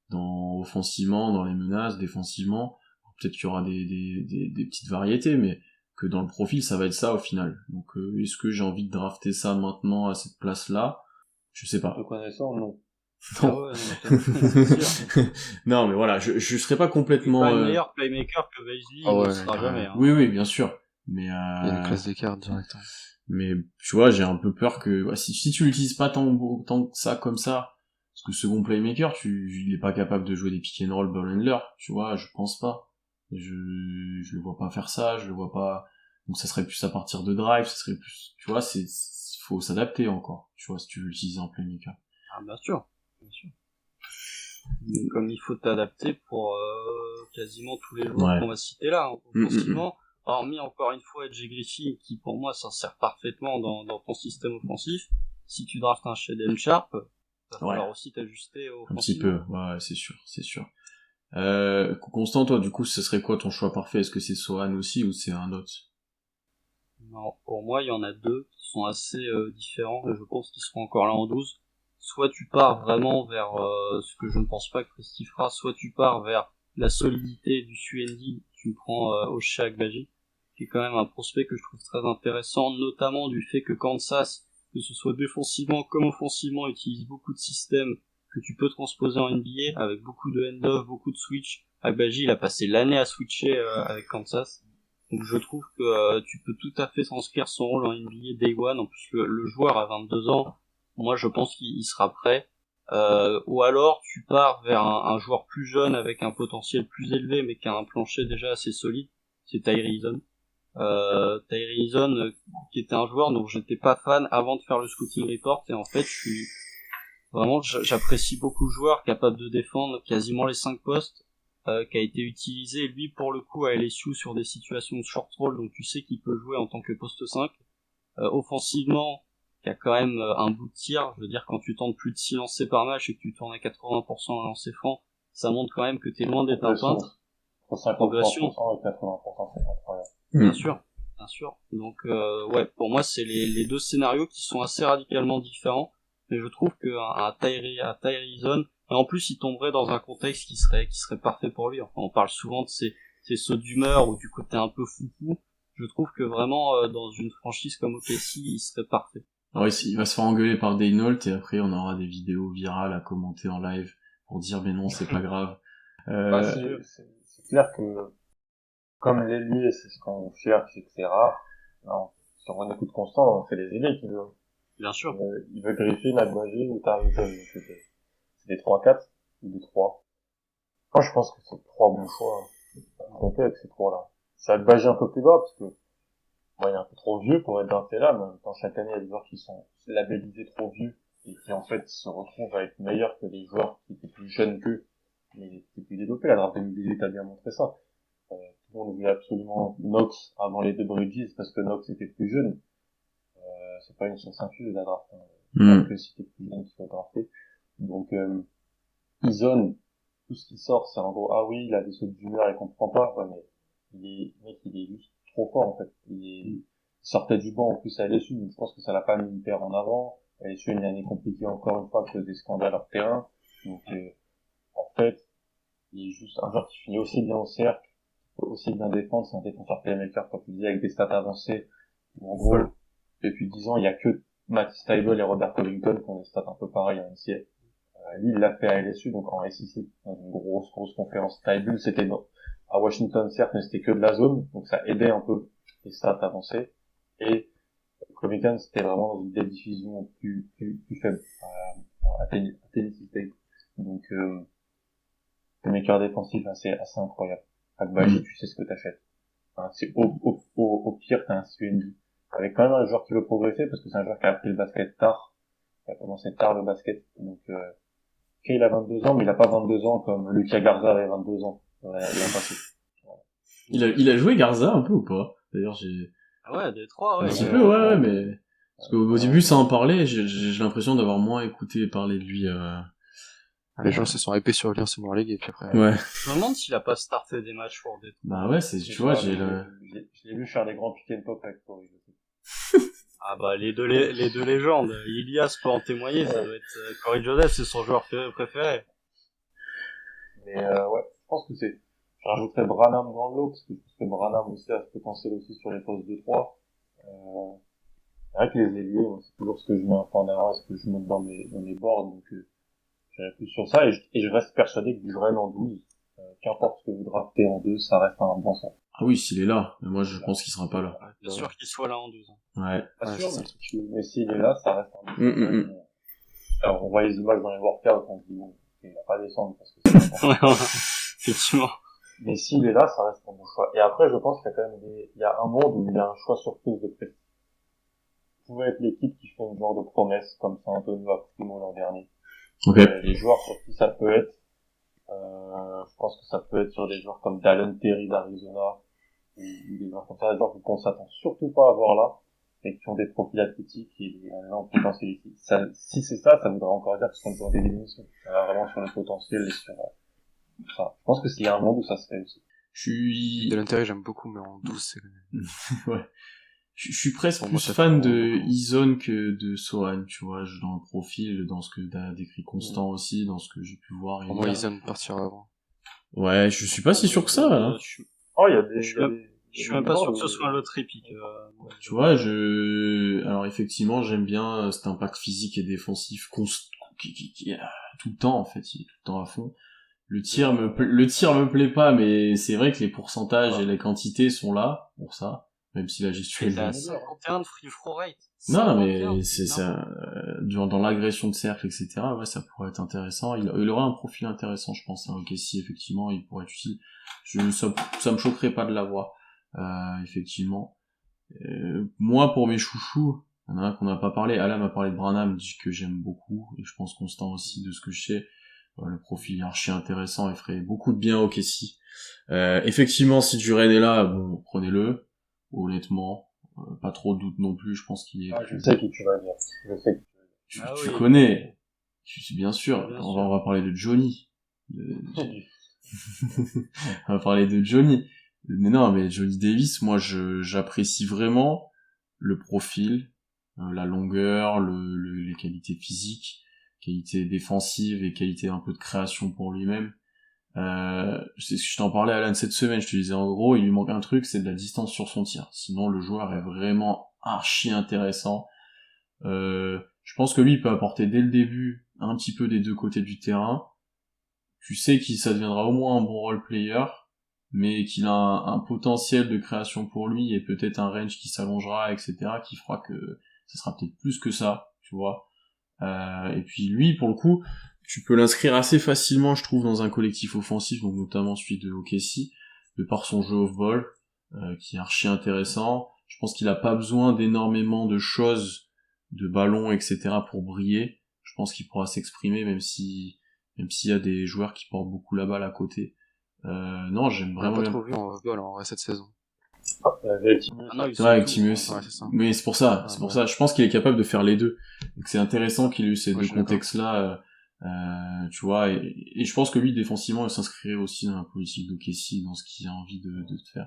dans offensivement, dans les menaces, défensivement. Peut-être qu'il y aura des petites variétés, mais que dans le profil, ça va être ça au final. Donc est-ce que j'ai envie de drafter ça maintenant à cette place-là? Je sais pas. Te connaissant, non. Non. Ah ouais, c'est sûr. Non, mais voilà, je serais pas complètement... Pas le meilleur playmaker que Bazley, il ne sera jamais. Hein. Oui, bien sûr. Mais il y a une classe d'écart direct. Mais tu vois, j'ai un peu peur que si tu l'utilises pas tant que ça comme ça, parce que second playmaker, il est pas capable de jouer des pick and roll ball handler, tu vois, je pense pas. Je le vois pas faire ça, je le vois pas. Donc ça serait plus à partir de drive, ça serait plus, tu vois, faut s'adapter encore, tu vois, si tu veux l'utiliser en playmaker. Ah bien sûr. Mais comme il faut t'adapter pour quasiment tous les joueurs qu'on va citer là, hein, offensivement, hormis encore une fois Edge Griffin, qui pour moi s'insère parfaitement dans ton système offensif. Si tu draftes un Shaden Sharp, va falloir aussi t'ajuster offensivement. Un petit peu, ouais, c'est sûr. Constant, toi, du coup, ce serait quoi ton choix parfait? Est-ce que c'est Sohan aussi ou c'est un autre? Non, pour moi, il y en a deux qui sont assez différents et je pense qu'ils seront encore là en 12. Soit tu pars vraiment vers ce que je ne pense pas que Christy fera, soit tu pars vers la solidité du SUND, tu prends Osha Agbaji, qui est quand même un prospect que je trouve très intéressant, notamment du fait que Kansas, que ce soit défensivement comme offensivement, utilise beaucoup de systèmes que tu peux transposer en NBA, avec beaucoup de hand-off, beaucoup de switch. Agbaji, il a passé l'année à switcher avec Kansas. Donc je trouve que tu peux tout à fait transcrire son rôle en NBA Day One. En plus, le joueur a 22 ans. Moi, je pense qu'il sera prêt. Ou alors, tu pars vers un joueur plus jeune avec un potentiel plus élevé, mais qui a un plancher déjà assez solide. C'est Tyree Eason. Tyree Eason, qui était un joueur dont j'étais pas fan avant de faire le scouting report. Et en fait, j'apprécie beaucoup le joueur capable de défendre quasiment les 5 postes. Qui a été utilisé lui pour le coup à LSU sur des situations de short roll, donc tu sais qu'il peut jouer en tant que poste 5. Offensivement, qui a quand même un bout de tir, je veux dire quand tu tentes plus de 6 lancers par match et que tu tournes à 80% à lancer franc, ça montre quand même que t'es loin d'être un peintre. Progression. 50% et 80%, c'est incroyable. Bien sûr. Donc ouais, pour moi c'est les deux scénarios qui sont assez radicalement différents, mais je trouve que un Tyree Eason, et en plus il tomberait dans un contexte qui serait parfait pour lui. Enfin, on parle souvent de ces sauts d'humeur ou du côté un peu foufou. Je trouve que vraiment dans une franchise comme OKC, il serait parfait. Alors il va se faire engueuler par Dane Holt et après on aura des vidéos virales à commenter en live pour dire mais non c'est pas grave. C'est clair que comme l'ailier c'est ce qu'on cherche et que c'est rare, non, sur un écoute constant c'est les ailiers qui veulent. Bien sûr. Il veut Griffin, Agbaji ou Tarleton. C'est des 3-4 ou des 3. Moi je pense que c'est 3 bons choix. Compter avec ces 3 là. C'est Agbaji un peu plus bas parce que il est un peu trop vieux pour être drafté là, mais en même temps, chaque année, il y a des joueurs qui sont labellisés trop vieux et qui, en fait, se retrouvent à être meilleurs que des joueurs qui étaient plus jeunes qu'eux, mais qui étaient plus développés. La draft 2018 a bien montré ça. Tout le monde voulait absolument Knox avant les deux Bridges parce que Knox était plus jeune. C'est pas une science infuse, la draft. Parce que si t'es plus jeune, tu vas drafter. Donc, Eason, tout ce qui sort, c'est en gros, ah oui, il a des sauts d'humeur, il comprend pas. Ouais, mais il est juste trop fort, en fait. Il sortait du banc, en plus, à LSU, donc je pense que ça l'a pas mis hyper en avant. LSU, une année compliquée encore une fois, que des scandales hors terrain. Donc, en fait, il est juste un joueur qui finit aussi bien au cercle, aussi bien défendre, c'est un défenseur playmaker, comme tu disais, avec des stats avancées. En gros, depuis 10 ans, il y a que Matt Stiebel et Robert Covington qui ont des stats un peu pareilles en NCAA. Lui, il l'a fait à LSU, donc en SEC, dans une grosse conférence. Stiebel, c'était à Washington, certes, mais c'était que de la zone, donc ça aidait un peu les stats avancées. Et Covington, c'était vraiment dans une des divisions plus faibles, à Tennessee State. Donc, le maker défensif assez incroyable. Agbaji, tu sais ce que t'achètes. Hein, c'est au pire, t'as un CUND. Avec quand même un joueur qui veut progresser, parce que c'est un joueur qui a appris le basket tard. Il a commencé tard le basket. Donc, il a 22 ans, mais il a pas 22 ans comme Lucas Garza avait 22 ans. Il a joué Garza un peu ou pas? D'ailleurs, j'ai... Ah ouais, des 3, ouais. Un petit peu, ouais, mais... Parce qu'au début, ça en parlait, j'ai l'impression d'avoir moins écouté parler de lui, Les gens se sont hypés sur lui en Summer League et puis après... Ouais. Je me demande s'il a pas starté des matchs pour des... Bah ouais, tu vois, je l'ai vu faire des grands pick and pop avec Corey. Ah bah les deux légendes, Ilias peut en témoigner, ça doit être Corey Joseph, c'est son joueur préféré. Mais ouais, je pense que je rajouterais Branham dans le lot, parce que je pense que Branham aussi a ce potentiel aussi sur les postes de 3. C'est vrai que les ailiers, c'est toujours ce que je mets un peu en avant, ce que je monte dans mes boards, donc j'irai plus sur ça, et je reste persuadé que Duren en 12, qu'importe ce que vous draftez en 2, ça reste un bon sens. Ah oui, s'il est là, mais moi je pense qu'il sera pas là. Bien sûr qu'il soit là en 12 ans. Ouais. Pas sûr, mais s'il est là, ça reste un bon sens. Alors, on voit les images dans les workouts, on se dit, bon, il va pas descendre parce que c'est ouais, effectivement. Mais s'il est là, ça reste un bon choix. Et après, je pense qu'il y a quand même il y a un monde où il y a un choix surprise de prix. Vous pouvez être l'équipe qui fait une genre de promesse, comme San Antonio a Primo l'an dernier. Okay. Les joueurs sur qui ça peut être, Je pense que ça peut être sur des joueurs comme Dallin Terry d'Arizona, ou des joueurs comme ça, des joueurs qu'on s'attend surtout pas à voir là, et qui ont des profils athlétiques et un énorme potentiel ici. Si c'est ça, ça voudrait encore dire qu'ils sont dans des éliminations. Vraiment sur le potentiel et sur ça. Je pense que s'il y a un monde où ça se fait aussi. De l'intérêt, j'aime beaucoup, mais en 12, c'est... Ouais. Je suis presque Pour moi, plus ça fan fait de beaucoup. Izone que de Sohan, tu vois, dans le profil, dans ce que t'as décrit Constant aussi, dans ce que j'ai pu voir Pour moi, hier. Ison partira avant. Ouais, je suis pas si sûr que ça, hein. Oh, il y a Je suis même pas sûr que ce soit un lot épique. Tu vois, alors effectivement, j'aime bien cet impact physique et défensif qui est tout le temps, en fait, il est tout le temps à fond. Le tir me plaît pas, mais c'est vrai que les pourcentages et les quantités sont là pour ça, même si la gestion est C'est à bonne. 51 de free throw rate. Non, 51, mais c'est ça, dans l'agression de cercle, etc. Ouais, ça pourrait être intéressant. Il aurait un profil intéressant, je pense. Ok, si effectivement, il pourrait être utile. Ça me choquerait pas de l'avoir, effectivement. Moi, pour mes chouchous, il y en a un qu'on n'a pas parlé. Alan m'a parlé de Branham, que j'aime beaucoup, et je pense Constant aussi, de ce que je sais. Le profil est archi intéressant et ferait beaucoup de bien au Kessie. Effectivement, si Duren est là, bon, prenez-le. Honnêtement, pas trop de doute non plus. Je pense qu'il est. Je sais qui tu vas dire. Je sais qui Tu connais. Bien sûr. Bien On va parler de Johnny. tu vas dire. On va parler de Johnny. Mais non, mais Johnny Davis, moi, j'apprécie vraiment le profil, la longueur, les qualités physiques, qualités défensives et qualités un peu de création pour lui-même. Je t'en parlais Alan cette semaine, je te disais en gros, il lui manque un truc, c'est de la distance sur son tir. Sinon, le joueur est vraiment archi intéressant. Je pense que lui, il peut apporter dès le début un petit peu des deux côtés du terrain. Tu sais ça deviendra au moins un bon role player, mais qu'il a un potentiel de création pour lui et peut-être un range qui s'allongera, etc., qui fera que ça sera peut-être plus que ça, tu vois. Et puis lui, pour le coup, tu peux l'inscrire assez facilement, je trouve, dans un collectif offensif, donc notamment celui de OKC, de par son jeu off-ball, qui est archi intéressant. Je pense qu'il a pas besoin d'énormément de choses, de ballons, etc., pour briller. Je pense qu'il pourra s'exprimer, même s'il y a des joueurs qui portent beaucoup la balle à côté. Non, j'aime On l'a vraiment pas bien. trop vu en off-ball en vrai cette saison. C'est vrai, avec Timus. Ouais, c'est ça. Mais c'est pour ça, je pense qu'il est capable de faire les deux. Et que c'est intéressant qu'il ait eu ces deux contextes-là, tu vois, et je pense que lui, défensivement, il s'inscrirait aussi dans la politique d'OKC, dans ce qu'il a envie de faire.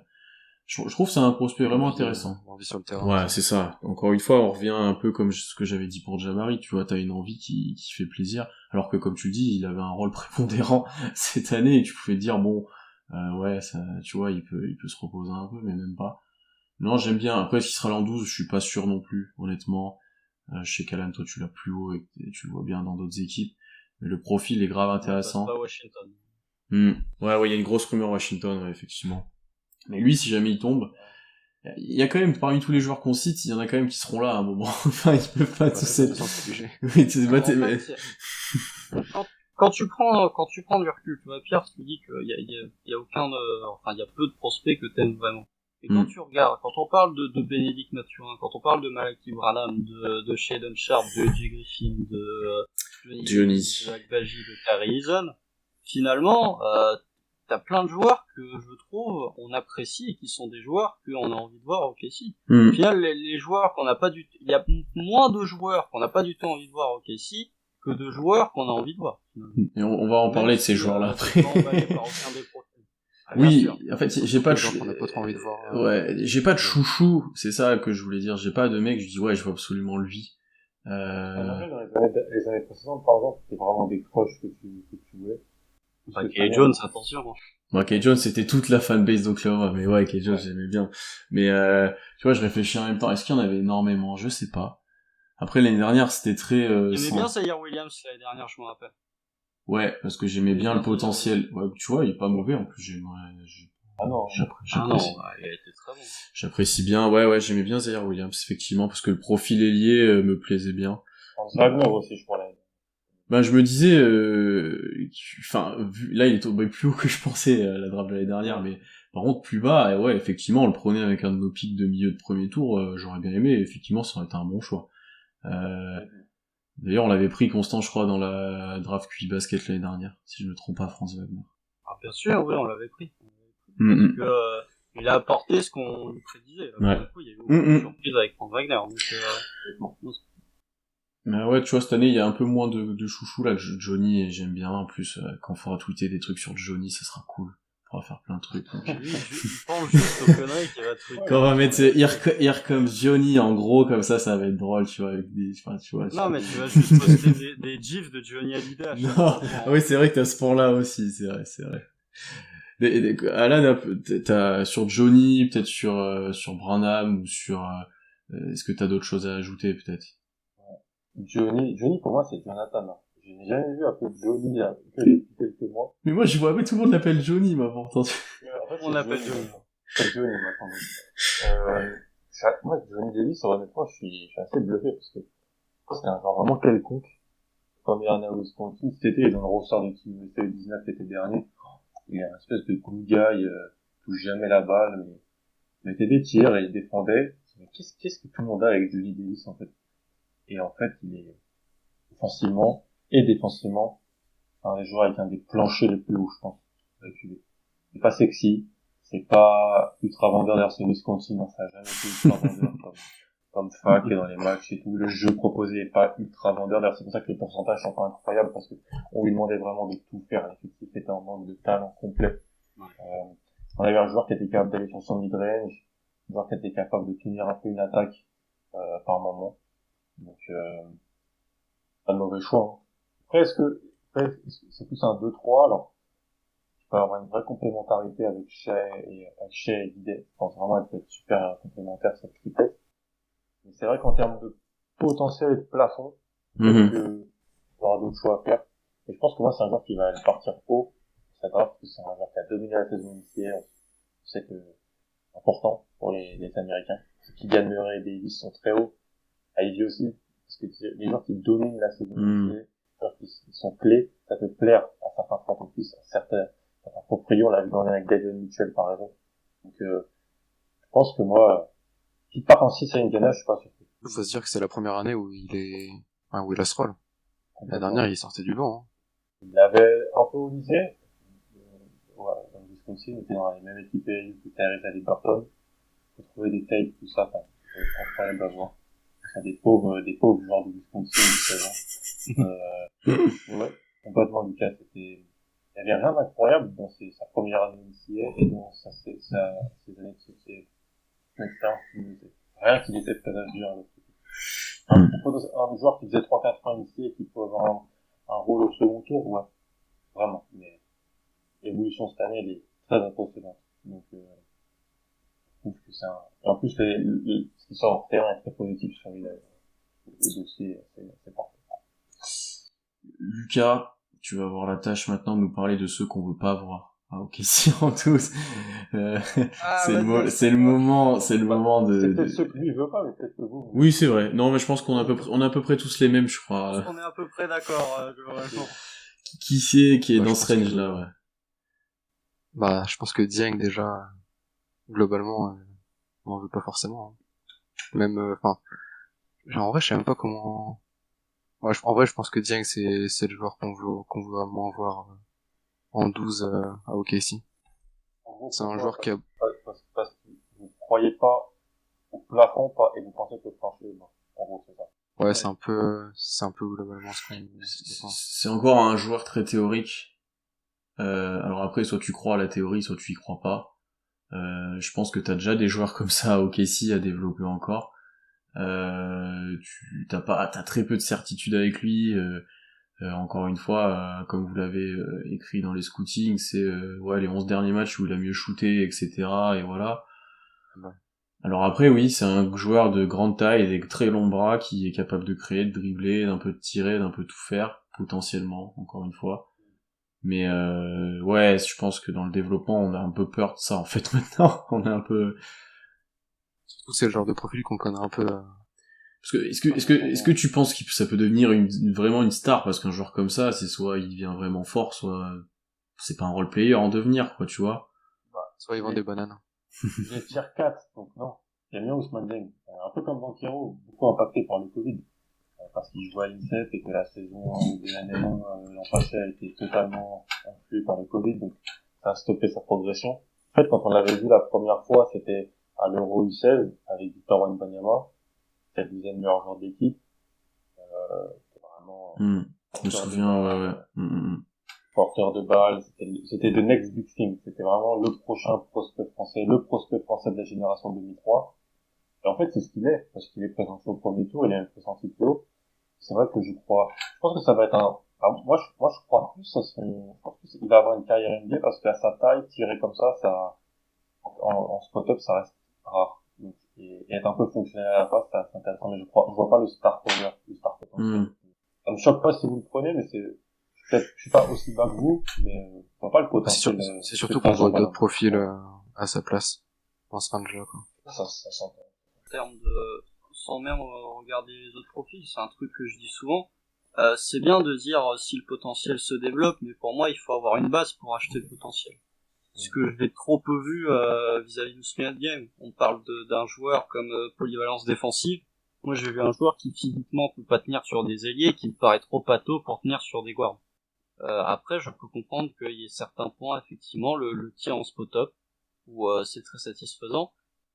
Je trouve que c'est un prospect vraiment intéressant. Envie sur le terrain. Ouais, c'est ça. Encore une fois, on revient un peu comme ce que j'avais dit pour Jabari, tu vois, t'as une envie qui fait plaisir, alors que comme tu dis, il avait un rôle prépondérant cette année, et tu pouvais te dire, bon, ouais, ça, tu vois, il peut se reposer un peu, mais même pas. Non, j'aime bien. Après, est-ce qu'il sera là en 12, je suis pas sûr non plus, honnêtement. Je sais qu'Alan, toi, tu l'as plus haut et tu le vois bien dans d'autres équipes. Mais le profil est grave intéressant. Pas Washington. Ouais, il y a une grosse rumeur Washington, ouais, effectivement. Mais lui, si jamais il tombe, il y a quand même, parmi tous les joueurs qu'on cite, il y en a quand même qui seront là à un moment. Enfin, ils peuvent pas tous être... Oui, Quand tu prends du recul, tu vois, Pierre, tu dis qu'il y a aucun, enfin, il y a peu de prospects que t'aimes vraiment. Et quand tu regardes, quand on parle de Bénédicte Mathurin, quand on parle de Malaki Branham, de Shaedon Sharp, de J. Griffin, de Johnny, de Agbaji, de Carey Eason, finalement, t'as plein de joueurs que je trouve on apprécie et qui sont des joueurs qu'on a envie de voir au KC. Au final, les joueurs qu'on n'a pas du, il y a moins de joueurs qu'on n'a pas du tout envie de voir au KC que de joueurs qu'on a envie de voir. Et on va en parler de ces joueurs-là après. Oui, en fait, j'ai pas de j'ai pas de chouchou, c'est ça que je voulais dire. J'ai pas de mec, je dis ouais, je veux absolument lui. Les années précédentes, par exemple, c'était vraiment des crushs que tu voulais. Kay Jones, attention. Moi, Kay Jones, c'était toute la fanbase d'Oklahoma, mais ouais, Kay Jones, j'aimais bien. Mais tu vois, je réfléchis en même temps. Est-ce qu'il y en avait énormément? Je sais pas. Après, l'année dernière, c'était très... J'aimais bien Zaire Williams l'année dernière, je me rappelle. Ouais, parce que j'aimais bien le potentiel. Ouais, tu vois, il est pas mauvais, en plus, j'apprécie. Il a été très bon. J'apprécie bien, ouais, j'aimais bien Zaire Williams, effectivement, parce que le profil ailier me plaisait bien. Wagner aussi, je crois. Ben, je me disais, enfin, là, il est tombé plus haut que je pensais à la draft de l'année dernière, mais par contre, plus bas, et ouais, effectivement, on le prenait avec un de nos pics de milieu de premier tour, j'aurais bien aimé, effectivement, ça aurait été un bon choix. D'ailleurs, on l'avait pris Constant, je crois, dans la draft QI Basket l'année dernière, si je me trompe pas, Franz Wagner. Ah, bien sûr, oui, on l'avait pris. Mm-hmm. Parce que, il a apporté ce qu'on lui prédisait. Ouais. Du coup, il y a eu beaucoup de surprises avec Franz Wagner. Mais ouais, tu vois, cette année, il y a un peu moins de chouchou, là, Johnny, et j'aime bien. En plus, quand on fera tweeter des trucs sur Johnny, ça sera cool. On pourra faire plein de trucs. Donc. Lui, il pense juste aux conneries qu'il va tweeter. Quand on va mettre Here Comes Johnny, en gros, comme ça va être drôle, tu vois, avec des, enfin, tu vois. Non, mais tu vas juste poster des gifs de Johnny Hallyday. Non, oui, c'est vrai que t'as ce point-là aussi, c'est vrai. Alan, t'as sur Johnny, peut-être sur Branham, ou sur, est-ce que t'as d'autres choses à ajouter, peut-être? Johnny, pour moi, c'est Jonathan. Hein. Je n'ai jamais vu appeler Johnny que depuis quelques mois. Mais moi, je vois, mais tout le monde l'appelle Johnny, moi, pourtant. En fait, on l'appelle Johnny. C'est Johnny, maintenant. Moi, Johnny Davis, honnêtement, je suis assez bluffé parce que c'était un genre vraiment quelconque. Première année à Wisconsin, cet été, il est dans le roster du team USA 19 l'été dernier. Il est un espèce de good guy, touche jamais la balle, mais il mettait des tirs et il défendait. Mais qu'est-ce que tout le monde a avec Johnny Davis, en fait? Et en fait, il est offensivement et défensivement un des joueurs avec un des planchers les plus hauts, je pense. C'est pas sexy, c'est pas ultra vendeur, d'ailleurs c'est Wisconsin, hein, ça a jamais été ultra vendeur comme fac et dans les matchs et tout. Le jeu proposé est pas ultra vendeur, d'ailleurs c'est pour ça que les pourcentages sont pas incroyables, parce que on lui demandait vraiment de tout faire. L'effectif était en manque de talent complet. On avait un joueur qui était capable d'aller sur son mid-range, un joueur qui était capable de tenir un peu une attaque par moment. Donc pas de mauvais choix. Hein. Après, c'est plus un 2-3, alors tu peux avoir une vraie complémentarité avec Shea et Guidet. Je pense vraiment qu'elle peut être super complémentaire, cette triplette. Mais c'est vrai qu'en termes de potentiel et de plafond, il y aura d'autres choix à faire. Et je pense que moi, c'est un joueur qui va aller partir haut, cette draft, parce que c'est un joueur qui a dominé la saison initiale. Je sais que c'est important pour les Américains. Qui gagnent Murray et Davis sont très hauts. Ivy aussi. Parce que les joueurs qui dominent la saison initiale, les joueurs qui sont clés, ça peut plaire à certains front office, à certains proprios, on l'a vu dans avec David Mitchell, par exemple. Donc, je pense que moi, qui part en 6 à Indiana, je suis pas surpris. Il faut se dire que c'est la première année où où il a ce rôle. La dernière, il sortait du banc, hein. Il l'avait un peu au lycée. Ouais, dans le Wisconsin, il était dans les mêmes équipes que Tyrese Haliburton. Faut trouver des tapes, tout ça, enfin, c'est incroyable à voir. C'est des pauvres joueurs de Wisconsin, ouais, complètement du cas, il y avait rien d'incroyable dans sa première année ici et dans ses années de société. Rien qui était très dur. Un joueur qui faisait 3-4 ans ici et qui peut avoir un rôle au second tour, ouais. Vraiment. Mais l'évolution cette année, elle est très impressionnante. Donc, je trouve que c'est et en plus, ce qui sort en terrain est très positif sur lui, le dossier, c'est parfait. Lucas, tu vas avoir la tâche maintenant de nous parler de ceux qu'on veut pas voir. Ah, ok, si, en tous. C'est le moment de... C'est peut-être ceux que lui veut pas, mais peut-être que vous. Oui, c'est vrai. Non, mais je pense qu'on a à peu près tous les mêmes, je crois. Je pense qu'on est à peu près d'accord, globalement. Qui c'est qui est dans ce range-là, ouais. Bah, je pense que Dieng, déjà, globalement, on en veut pas forcément. Hein. Même, en vrai, je sais même pas comment... Ouais, en vrai, je pense que Dieng, c'est le joueur qu'on veut vraiment voir en 12 à OKC. En gros, c'est un joueur qui a... Parce que vous croyez pas au plafond, et vous pensez que le plancher est mort. En gros, c'est ça. Ouais, c'est un peu globalement ce qu'on... C'est encore un joueur très théorique. Alors après, soit tu crois à la théorie, soit tu y crois pas. Je pense que t'as déjà des joueurs comme ça à OKC à développer encore. T'as très peu de certitude avec lui. Encore une fois, comme vous l'avez écrit dans les scootings, c'est les 11 derniers matchs où il a mieux shooté, etc. Et voilà. Ouais. Alors après, oui, c'est un joueur de grande taille et des très longs bras qui est capable de créer, de dribbler, d'un peu de tirer, d'un peu tout faire, potentiellement, encore une fois. Mais je pense que dans le développement, on a un peu peur de ça, en fait, maintenant. On est un peu... Surtout, c'est le genre de profil qu'on connaît un peu... Parce que est-ce que tu penses que ça peut devenir vraiment une star, parce qu'un joueur comme ça, c'est soit il devient vraiment fort, soit c'est pas un role player en devenir, quoi, tu vois. Soit il vend des bananes. Il est tier 4, donc non. J'aime bien Ousmane Dieng. Un peu comme Banchero, beaucoup impacté par le Covid. parce qu'il jouait à l'INSEP et que la saison de l'année 1 l'an passé a été totalement influée par le Covid, donc ça a stoppé sa progression. En fait, quand on l'avait vu la première fois, c'était à l'Euro U16 avec Victor Wembanyama, c'était le deuxième meilleur joueur de l'équipe. C'était vraiment Je me souviens, ouais. porteur de balle, c'était the next big thing, c'était vraiment le prochain prospect français, le prospect français de la génération 2003. Et en fait, c'est ce qu'il est, parce qu'il est présenté au premier tour, il est même présenté plus haut. C'est vrai que je pense que ça va être moi je crois plus je pense qu'il va avoir une carrière NBA parce qu'à sa taille, tirer comme ça, en spot-up, ça reste rare. Donc, et être un peu fonctionnel à la passe, c'est intéressant, mais je vois pas le star power, le star potentiel. Ça me choque pas si vous le prenez, mais peut-être, je suis pas aussi bas que vous, mais je vois pas le potentiel. C'est surtout qu'on voit d'autres profils à sa place dans ce range-là, quoi. Ça s'entend. En termes de, sans même regarder les autres profils, c'est un truc que je dis souvent. C'est bien de dire si le potentiel se développe, mais pour moi, il faut avoir une base pour acheter le potentiel. Ce que je l'ai trop peu vu vis-à-vis du Smith Game. On parle d'un joueur comme polyvalence défensive. Moi, j'ai vu un joueur qui physiquement peut pas tenir sur des ailiers, qui me paraît trop pâteau pour tenir sur des guards. Après, je peux comprendre qu'il y ait certains points, effectivement, le tir en spot-up, où c'est très satisfaisant.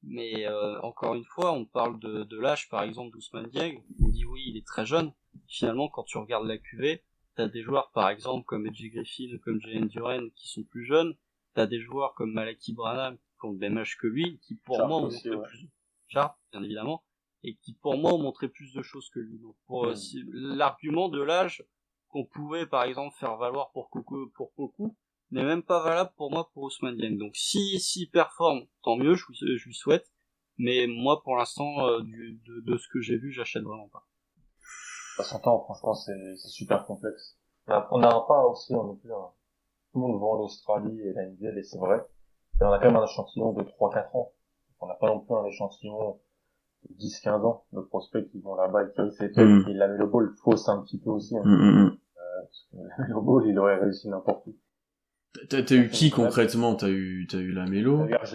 Mais encore une fois, on parle de l'âge, par exemple, d'Ousmane Dieng. On dit oui, il est très jeune. Finalement, quand tu regardes la QV, t'as des joueurs, par exemple, comme Edgy Griffin ou comme Jalen Duren, qui sont plus jeunes. T'as des joueurs comme Malaki Branham, qui ont le même âge que lui, qui pour moi ont montré plus... Sharp, bien évidemment, et qui pour moi ont montré plus de choses que lui. Donc, pour l'argument de l'âge qu'on pouvait, par exemple, faire valoir pour Koku, n'est même pas valable pour moi pour Ousmane Dieng. Donc s'il performe, tant mieux, je lui souhaite. Mais moi, pour l'instant, de ce que j'ai vu, j'achète vraiment pas. Ça s'entend, franchement, c'est super complexe. On a pas aussi non plus tout le monde vend l'Australie et la NBL, et c'est vrai. Et on a quand même un échantillon de 3-4 ans. On n'a pas non plus un échantillon de 10-15 ans de prospects qui vont là-bas et qui réussissent. Et la Melo Ball fausse un petit peu aussi. Parce que la Melo Ball, il aurait réussi n'importe où. T'as eu qui concrètement? T'as eu la Melo, t'as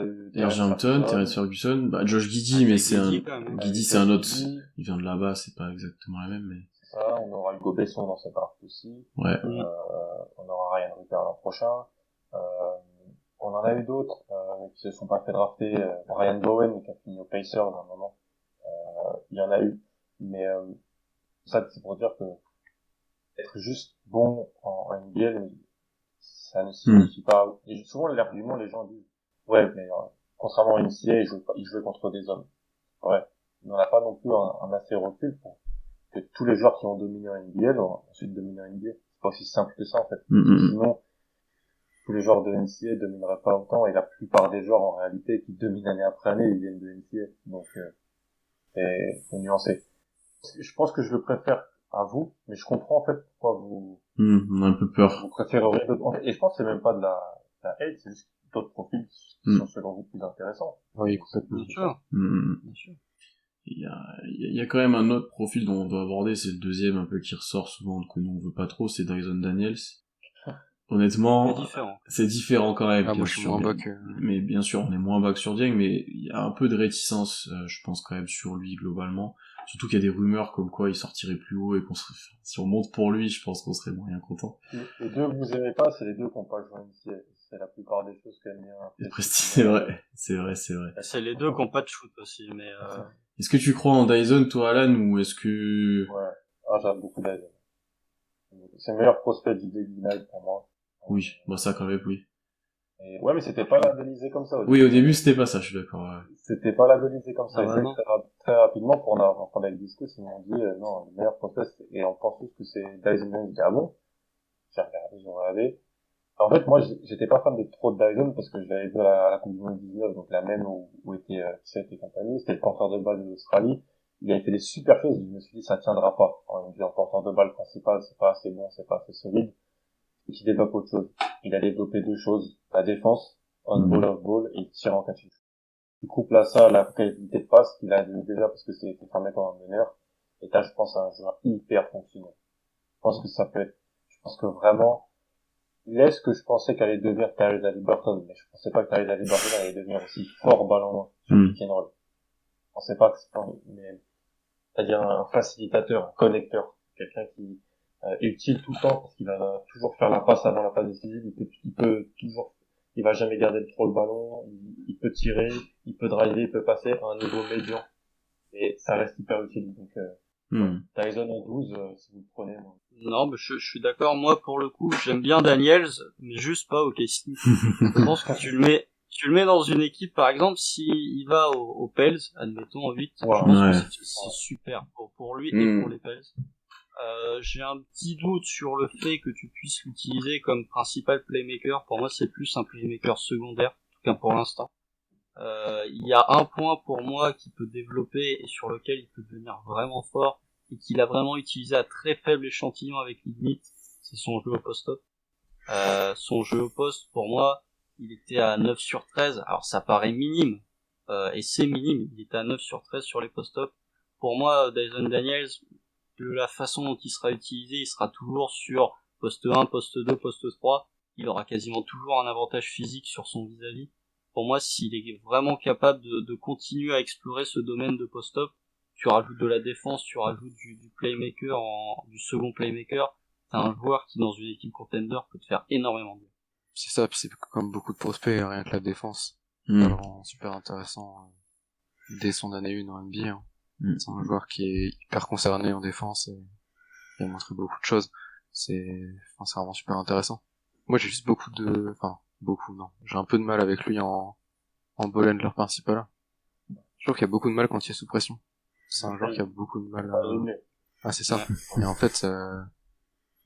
eu Hampton, Terence Ferguson, Josh Giddey, mais Giddey c'est un autre, Giddey. il vient de là-bas, c'est pas exactement la même, mais. C'est ça, on aura Hugo Besson dans cette arc aussi. Ouais. On aura Ryan Rupert l'an prochain. On en a eu d'autres, qui se sont pas fait drafter, Ryan Bowen, qui a fini au Pacers à un moment. Il y en a eu. Mais, ça, c'est pour dire que, être juste bon en NBL, ça ne signifie pas. Et souvent, l'argument, les gens disent, ouais, mais contrairement à NCAA, il jouait contre des hommes. Ouais. Mais on n'a pas non plus un assez recul pour que tous les joueurs qui ont dominé en NBL ont ensuite dominé en NBA. C'est pas aussi simple que ça, en fait. Sinon, tous les joueurs de NCAA domineraient pas autant, et la plupart des joueurs, en réalité, qui dominent année après année, ils viennent de NCAA. Donc, faut nuancer. Je pense que je le préfère à vous, mais je comprends en fait pourquoi on a un peu peur. Vous préféreriez d'autres. Et je pense que c'est même pas de la hate, c'est juste d'autres profils qui sont selon vous plus intéressants. Oui, complètement. Bien sûr. Bien sûr. Il y a quand même un autre profil dont on doit aborder, c'est le deuxième un peu qui ressort souvent, que nous on veut pas trop, c'est Dyson Daniels. Honnêtement, c'est différent quand même. Moi je suis moins bas que... Mais bien sûr, on est moins bas que sur Dieng, mais il y a un peu de réticence, je pense quand même sur lui globalement. Surtout qu'il y a des rumeurs comme quoi il sortirait plus haut et si on monte pour lui, je pense qu'on serait moyen content. Les deux que vous aimez pas, c'est les deux qui n'ont pas joué ici. C'est la plupart des choses qu'aime bien. C'est vrai. C'est les deux qui n'ont pas de shoot aussi, mais Est-ce que tu crois en Dyson, toi, Alan, ou est-ce que... Ouais. J'aime beaucoup Dyson. C'est le meilleur prospect du Daily Night pour moi. Oui, ça quand même, oui. Et ouais, mais c'était pas labellisé comme ça. Au début, c'était pas ça, je suis d'accord. Ouais. C'était pas labellisé comme ça. Très rapidement, pour en parler avec Discus, ils m'ont dit, non, le meilleur prospect, et on pense tous que c'est Dyson. Je dis, ah bon? J'ai regardé. En fait, moi, j'étais pas fan de trop de Dyson parce que je l'avais vu à la Coupe du Monde 19, donc la même où était Seth et compagnie. C'était le porteur de balle de l'Australie. Il avait fait des super choses. Je me suis dit, ça tiendra pas. En porteur de balle principal, c'est pas assez bon, c'est pas assez solide. Et qu'il développe autre chose. Il a développé deux choses. La défense, on-ball, off-ball, et il tire en catch. Tu couples à ça la qualité de passe qu'il a déjà parce que c'était formé comme un meneur. Et là, je pense à un joueur hyper fonctionnel. Je pense que ça peut être, je pense que vraiment, il est ce que je pensais qu'allait devenir Tyrese Haliburton, mais je pensais pas que Tyrese Haliburton allait devenir aussi fort ballon sur pick and roll. Je pensais pas que mais c'est-à-dire un facilitateur, un connecteur, quelqu'un qui est utile tout le temps parce qu'il va toujours faire la passe avant la passe décisive, il va jamais garder trop le ballon, il peut tirer, il peut driver, il peut passer à un niveau médian et ça reste hyper utile. Donc Tyson en 12, si vous le prenez. Moi. Non, mais je suis d'accord. Moi, pour le coup, j'aime bien Daniels, mais juste pas au KC. Je pense que tu le mets dans une équipe, par exemple, s'il va aux Pels, admettons, en 8, Wow. je pense que c'est super pour lui et pour les Pels. J'ai un petit doute sur le fait que tu puisses l'utiliser comme principal playmaker. Pour moi, c'est plus un playmaker secondaire, en tout cas pour l'instant. Il y a un point pour moi qui peut développer et sur lequel il peut devenir vraiment fort et qu'il a vraiment utilisé à très faible échantillon avec Ignite, c'est son jeu au post-up. Son jeu au poste, pour moi, il était à 9 sur 13. Alors ça paraît minime, et c'est minime, il était à 9 sur 13 sur les post-up. Pour moi, Dyson Daniels, de la façon dont il sera utilisé, il sera toujours sur poste 1, poste 2, poste 3. Il aura quasiment toujours un avantage physique sur son vis-à-vis. Pour moi, s'il est vraiment capable de continuer à explorer ce domaine de post-up, tu rajoutes de la défense, tu rajoutes du playmaker, du second playmaker, t'as un joueur qui, dans une équipe contender, peut te faire énormément de bien. C'est ça, puis c'est comme beaucoup de prospects, rien que la défense. Ça le rend super intéressant dès son année 1 en NBA. Hein. C'est un joueur qui est hyper concerné en défense et il a montré beaucoup de choses. C'est vraiment super intéressant. Moi, j'ai juste non. J'ai un peu de mal avec lui en ball handler principal. Je trouve qu'il y a beaucoup de mal quand il est sous pression. C'est un joueur qui a beaucoup de mal à... c'est ça. Et en fait,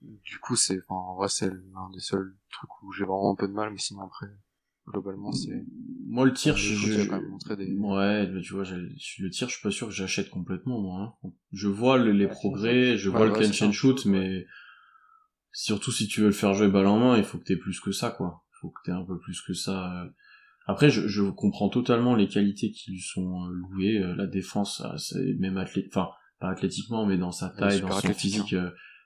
du coup, en vrai, c'est l'un des seuls trucs où j'ai vraiment un peu de mal, mais sinon après, globalement, c'est... Moi, le tir, Ouais, tu vois, le tir, je suis pas sûr que j'achète complètement, moi. Hein. Je vois les progrès, je vois le catch and shoot, mais surtout si tu veux le faire jouer balle en main, il faut que t'aies plus que ça, quoi. Il faut que t'aies un peu plus que ça. Après, je comprends totalement les qualités qui lui sont louées, la défense, c'est même pas athlétiquement, mais dans sa taille, dans son physique,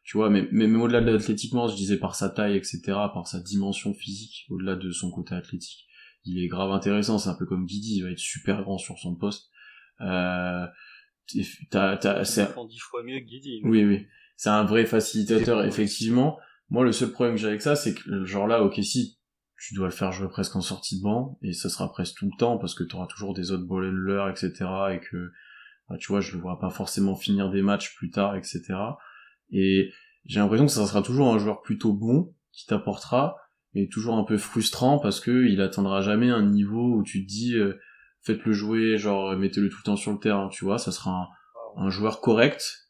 tu vois, mais au-delà de l'athlétiquement, je disais par sa taille, etc., par sa dimension physique, au-delà de son côté athlétique, il est grave intéressant, c'est un peu comme Guidi, il va être super grand sur son poste. C'est 10 fois mieux que Guidi. Oui, c'est un vrai facilitateur, effectivement. Moi, le seul problème que j'ai avec ça, c'est que, genre là, ok, si, tu dois le faire jouer presque en sortie de banc, et ça sera presque tout le temps, parce que t'auras toujours des autres ball handlers, etc., et que, bah, tu vois, je le vois pas forcément finir des matchs plus tard, etc. Et j'ai l'impression que ça sera toujours un joueur plutôt bon, qui t'apportera, mais toujours un peu frustrant, parce que il atteindra jamais un niveau où tu te dis, faites-le jouer, genre, mettez-le tout le temps sur le terrain, tu vois, ça sera un joueur correct,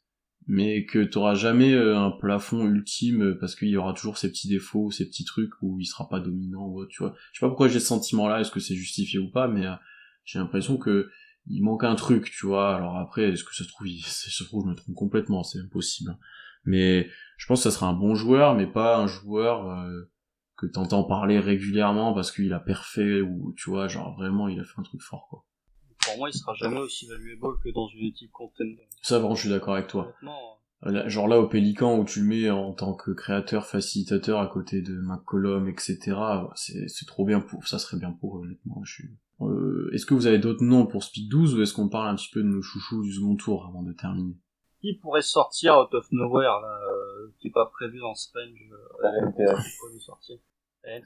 mais que t'auras jamais un plafond ultime parce qu'il y aura toujours ces petits défauts, ces petits trucs où il sera pas dominant ou autre, tu vois. Je sais pas pourquoi j'ai ce sentiment-là, est-ce que c'est justifié ou pas, mais j'ai l'impression que il manque un truc, tu vois. Alors après, est-ce que ça se trouve, je me trompe complètement, c'est impossible. Mais je pense que ça sera un bon joueur, mais pas un joueur que t'entends parler régulièrement parce qu'il a perfait ou tu vois, genre vraiment il a fait un truc fort, quoi. Pour moi, il sera jamais aussi valuable que dans une équipe contender. Ça, vraiment, je suis d'accord avec toi. Genre là, au Pélican, où tu le mets en tant que créateur, facilitateur, à côté de McCollum, etc., c'est trop bien ça serait bien pour eux, honnêtement. Est-ce que vous avez d'autres noms pour Speed 12, ou est-ce qu'on parle un petit peu de nos chouchous du second tour avant de terminer? Qui pourrait sortir out of nowhere, là, qui est pas prévu dans ce range,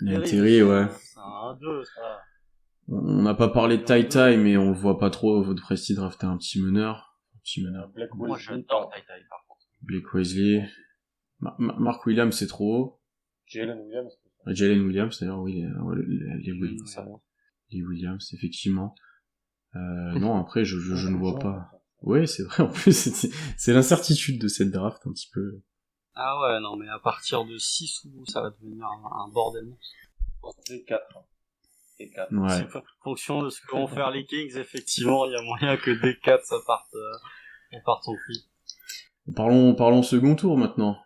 L'intérêt, ouais. C'est un 1-2, ça. On n'a pas parlé de Tai Tai, mais on le voit pas trop, votre Presti drafter un petit meneur. Moi, j'adore Tai Tai, par contre. Blake Wesley. Mark Williams, c'est trop haut. Jalen Williams, d'ailleurs, oui, les Williams, effectivement. Non, après, je ne vois pas. Ouais, c'est vrai, en plus, c'est l'incertitude de cette draft, un petit peu. Ah ouais, non, mais à partir de 6 ou ça va devenir un bordel. D4. Ouais. En fonction de ce que vont faire les Kings, effectivement, il y a moyen que D4 ça parte en prix. Parlons second tour maintenant.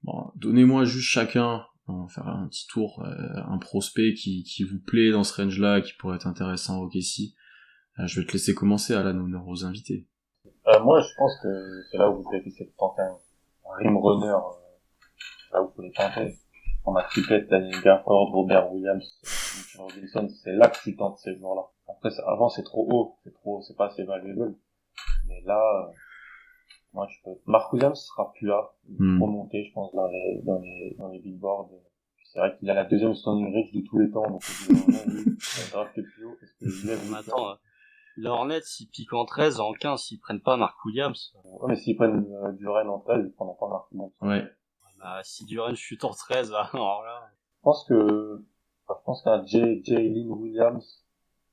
Bon, donnez-moi juste chacun, on va faire un petit tour, un prospect qui vous plaît dans ce range-là, qui pourrait être intéressant au OKC. Je vais te laisser commencer, Alan, honneur aux invités. Moi, je pense que c'est là où vous devez essayer de tenter un rim runner, là où vous pouvez tenter. On a Trippett, Daniel Gafford, Robert Williams, Mitchell Robinson, c'est là que tu tentes ces joueurs-là. Après, avant, c'est trop haut, c'est pas assez valuable. Mais là, moi, Mark Williams sera plus là. Il faut remonter, je pense, dans les billboards. C'est vrai qu'il a la deuxième standing rate de tous les temps, donc il a drafté plus haut parce que il lève. Attends, les Hornets, s'ils piquent en 13, en 15, s'ils prennent pas Mark Williams. Ouais, mais s'ils prennent Duren en 13, ils prendront pas Mark Williams. Ouais. Bah, si Duren chute en 13, alors là. Je pense qu'un Jalen Williams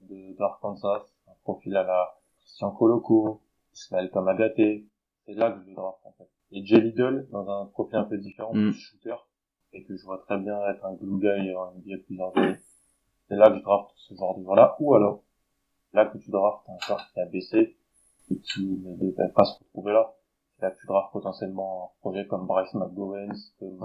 d'Arkansas, un profil à la Christian Koloko, Ismaël Kamagaté, c'est là que je le draft, en fait. Et Jay Liddell, dans un profil un peu différent, plus shooter, et que je vois très bien être un glue guy en NBA plusieurs années. C'est là que je draft ce genre de joueur-là, ou alors, là que tu draftes un joueur qui a baissé, et qui ne devrait pas se retrouver là. C'est là que tu draftes potentiellement un projet comme Bryce McGowens, comme,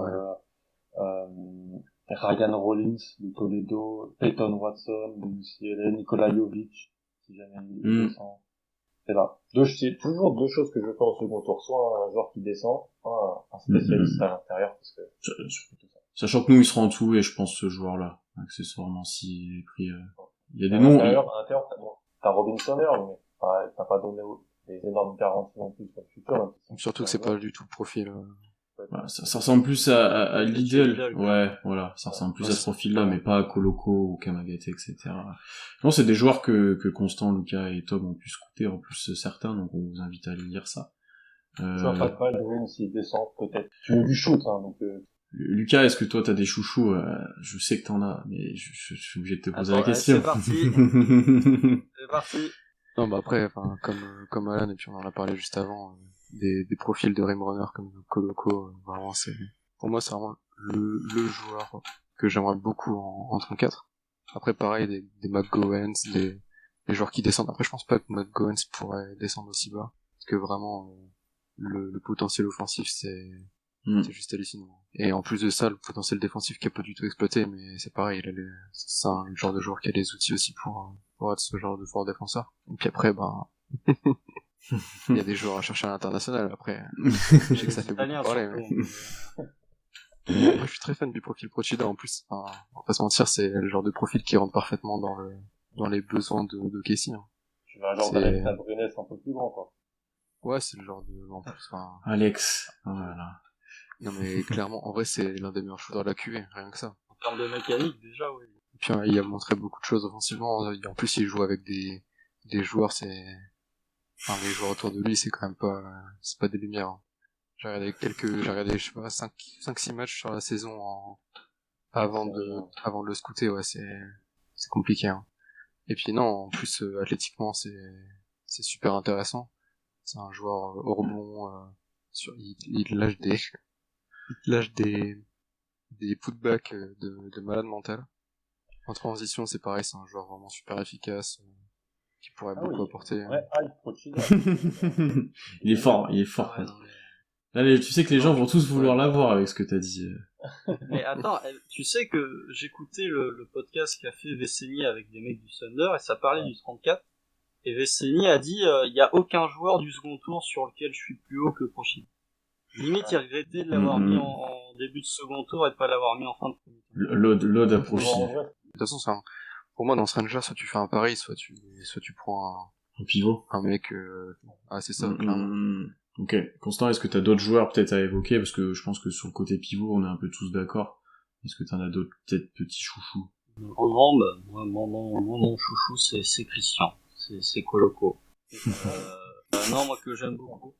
Ryan Rollins de Toledo, Peyton Watson de UCLA, Nikola Jovic, si jamais il descend. C'est là. C'est toujours deux choses que je fais au second tour. Soit un joueur qui descend, un spécialiste à l'intérieur, parce que sachant que nous, il sera en tout, et je pense ce joueur-là, accessoirement, s'il est pris, il y a des à noms. l'intérieur, t'as Robin Sonder, mais t'as pas donné des énormes garanties non plus sur le futur. Surtout que c'est pas du tout le profil. Voilà, ça ressemble plus à Liddell. Ouais, voilà, ça ressemble plus à ce profil-là, mais pas à Koloko ou Kamagaté, etc. Non, c'est des joueurs que Constant, Lucas et Tom ont pu scouter, en plus certains, donc on vous invite à aller lire ça. Je vois pas de mal, Green, s'il descend, peut-être. Tu veux du shoot, donc Lucas, est-ce que toi t'as des chouchous? Je sais que t'en as, mais je suis obligé de te poser la question. C'est parti. C'est parti. Non, bah après, enfin, comme Alan, et puis on en a parlé juste avant, des profils de rim runner comme Koloko, vraiment pour moi c'est vraiment le joueur que j'aimerais beaucoup en 34. Après pareil, des McGowens, des joueurs qui descendent. Après je pense pas que McGowens pourrait descendre aussi bas, parce que vraiment, le potentiel offensif c'est juste hallucinant. Et en plus de ça, le potentiel défensif qui est pas du tout exploité, mais c'est pareil, c'est un genre de joueur qui a les outils aussi pour être ce genre de fort défenseur. Et puis après, il y a des joueurs à chercher à l'international, après. Je sais que ça fait beaucoup parler, mais... Moi, je suis très fan du profil Procida, en plus. Enfin, on va pas se mentir, c'est le genre de profil qui rentre parfaitement dans les besoins de Casey. Hein. Tu veux un genre d'Alex Brunès un peu plus grand, quoi. Ouais, c'est le genre de... En plus, Alex, voilà. Non mais clairement, en vrai, c'est l'un des meilleurs shooters de la QV, rien que ça. En termes de mécanique, déjà, oui. Et puis, il a montré beaucoup de choses offensivement. En plus, il joue avec des joueurs, les joueurs autour de lui, c'est quand même c'est pas des lumières. Hein. J'ai regardé, je sais pas, 5-6 matchs sur la saison avant de le scouter, ouais, c'est compliqué, hein. Et puis non, en plus, athlétiquement, c'est super intéressant. C'est un joueur au rebond, il lâche des putbacks de malade mental. En transition, c'est pareil, c'est un joueur vraiment super efficace, qui pourrait beaucoup apporter. Ouais, il est fort. Ouais, Allez, tu sais que les gens vont tous vouloir l'avoir avec ce que t'as dit. Mais attends, tu sais que j'écoutais le podcast qu'a fait Veceni avec des mecs du Thunder, et ça parlait du 34, et Veceni a dit, il y a aucun joueur du second tour sur lequel je suis plus haut que Procida. Limite, il regrettait de l'avoir mis en début de second tour et de pas l'avoir mis en fin de premier tour. L'ode à Procida. De toute façon, pour moi, dans ce range-là, soit tu fais un pari, soit tu prends un pivot. Un mec, c'est ça, clairement. Ok. Constant, est-ce que t'as d'autres joueurs peut-être à évoquer? Parce que je pense que sur le côté pivot, on est un peu tous d'accord. Est-ce que t'en as d'autres, peut-être petits chouchous? Non, moi, mon chouchou, c'est Christian. C'est Koloko. Non, moi, que j'aime beaucoup.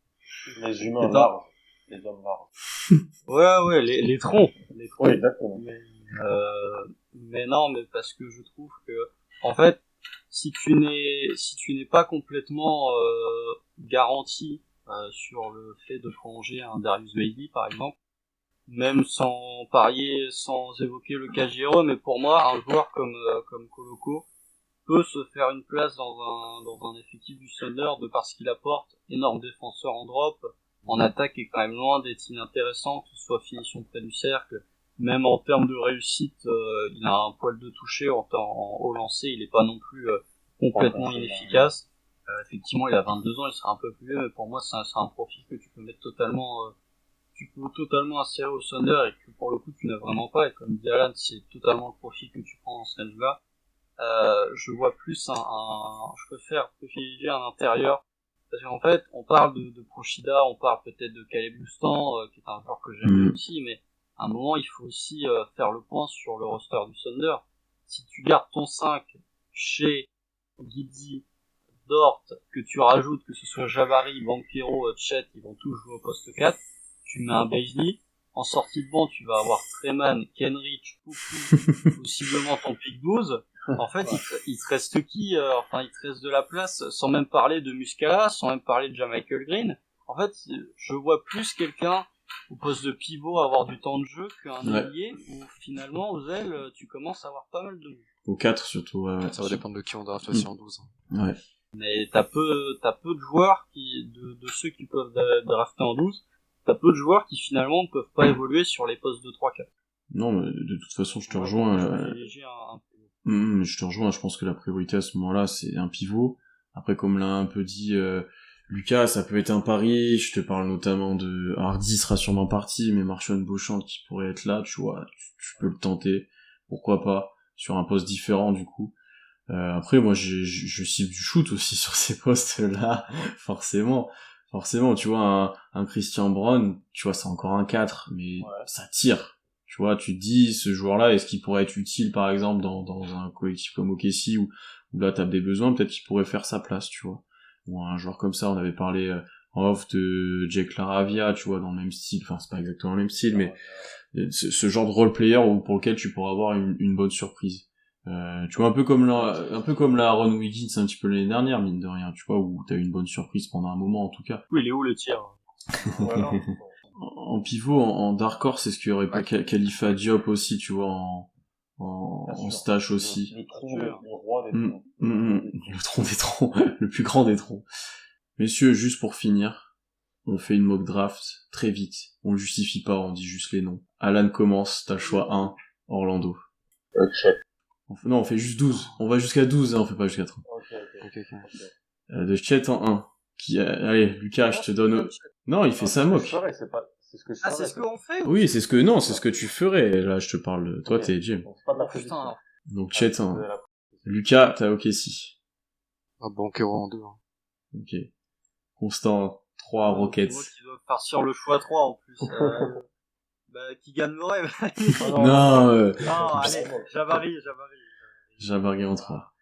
Les humains larges. Les hommes larges. Ouais, les troncs. Oui, exactement. Mais non, mais parce que je trouve que, en fait, si tu n'es pas complètement garanti sur le fait de prolonger un Darius Bailey, par exemple, même sans parier, sans évoquer le cas Giro, mais pour moi, un joueur comme Koloko peut se faire une place dans un effectif du Thunder de parce qu'il apporte énorme défenseur en drop, en attaque est quand même loin d'être inintéressant, que ce soit finition près du cercle, même en termes de réussite, il a un poil de toucher au lancer, il est pas non plus complètement inefficace. Effectivement, il a 22 ans, il sera un peu plus vieux, mais pour moi, c'est un profil que tu peux mettre totalement insérer au Thunder et que pour le coup, tu n'as vraiment pas. Et comme dit Alan, c'est totalement le profil que tu prends dans ce range-là. Je vois plus je préfère privilégier un intérieur Parce qu'en fait, on parle de Prochida, on parle peut-être de Caleb Lustan, qui est un joueur que j'aime bien aussi, mais à un moment, il faut aussi faire le point sur le roster du Thunder. Si tu gardes ton 5 chez Guidi, Dort, que tu rajoutes, que ce soit Jabari, Banchero, Chet, ils vont tous jouer au poste 4, tu mets un Beasley, en sortie de banc, tu vas avoir Treman, Kenrich, Poukou, possiblement ton pick 12. En fait, il te reste qui Enfin, il te reste de la place, sans même parler de Muscala, sans même parler de Jamichael Green. En fait, je vois plus quelqu'un au poste de pivot avoir du temps de jeu qu'un ailier où finalement, aux ailes, tu commences à avoir pas mal de jeu. Au 4 surtout, ouais. Ça va dépendre de qui on draft aussi en 12. Ouais. Mais t'as peu de joueurs de ceux qui peuvent drafter en 12, t'as peu de joueurs qui finalement ne peuvent pas évoluer sur les postes de 3-4. Non, mais de toute façon, je te rejoins. Je te rejoins, je pense que la priorité à ce moment-là, c'est un pivot. Après, comme l'a un peu dit Lucas, ça peut être un pari. Je te parle notamment de Hardy sera sûrement parti, mais Marchand Beauchamp qui pourrait être là, tu vois, tu peux le tenter. Pourquoi pas, sur un poste différent du coup. Après, moi, je cible du shoot aussi sur ces postes-là, forcément, tu vois, un Christian Brown, tu vois, c'est encore un 4, mais ça tire. Tu vois, tu te dis, ce joueur-là, est-ce qu'il pourrait être utile, par exemple, dans un collectif comme OKC, où là, t'as des besoins, peut-être qu'il pourrait faire sa place, tu vois. Ou un joueur comme ça, on avait parlé en off de Jake Laravia, tu vois, dans le même style, enfin, c'est pas exactement le même style, mais ce genre de role-player pour lequel tu pourras avoir une bonne surprise. Tu vois, un peu comme la Aaron Wiggins un petit peu l'année dernière, mine de rien, tu vois, où t'as eu une bonne surprise pendant un moment, en tout cas. Oui, il est où le tir? Voilà. En pivot, en Dark Horse, est-ce qu'il y aurait pas Khalifa Diop aussi, tu vois, en stash aussi. Le tronc, le roi des troncs. Le tronc des troncs, le plus grand des troncs. Messieurs, juste pour finir, on fait une mock draft, très vite. On le justifie pas, on dit juste les noms. Alan commence, t'as le choix 1, Orlando. Chet. Non, on fait juste 12. On va jusqu'à 12, hein, on fait pas jusqu'à 30. Ok. De Chet en 1. Allez, Lucas, je te donne... Non, il fait sa mock. C'est ce que je ferais. C'est ce qu'on fait? Oui, c'est ce que tu ferais. Là, je te parle de... Toi, t'es Jim. Donc, c'est pas de la prédiction. Donc, Chet en 1. Lucas, t'as OKC. Ah, Banchero en 2. Hein. Ok. Constant, 3 Rockets. Qui doit partir le choix 3 en plus. Qui gagne le rêve. Non, allez, Jabari en 3.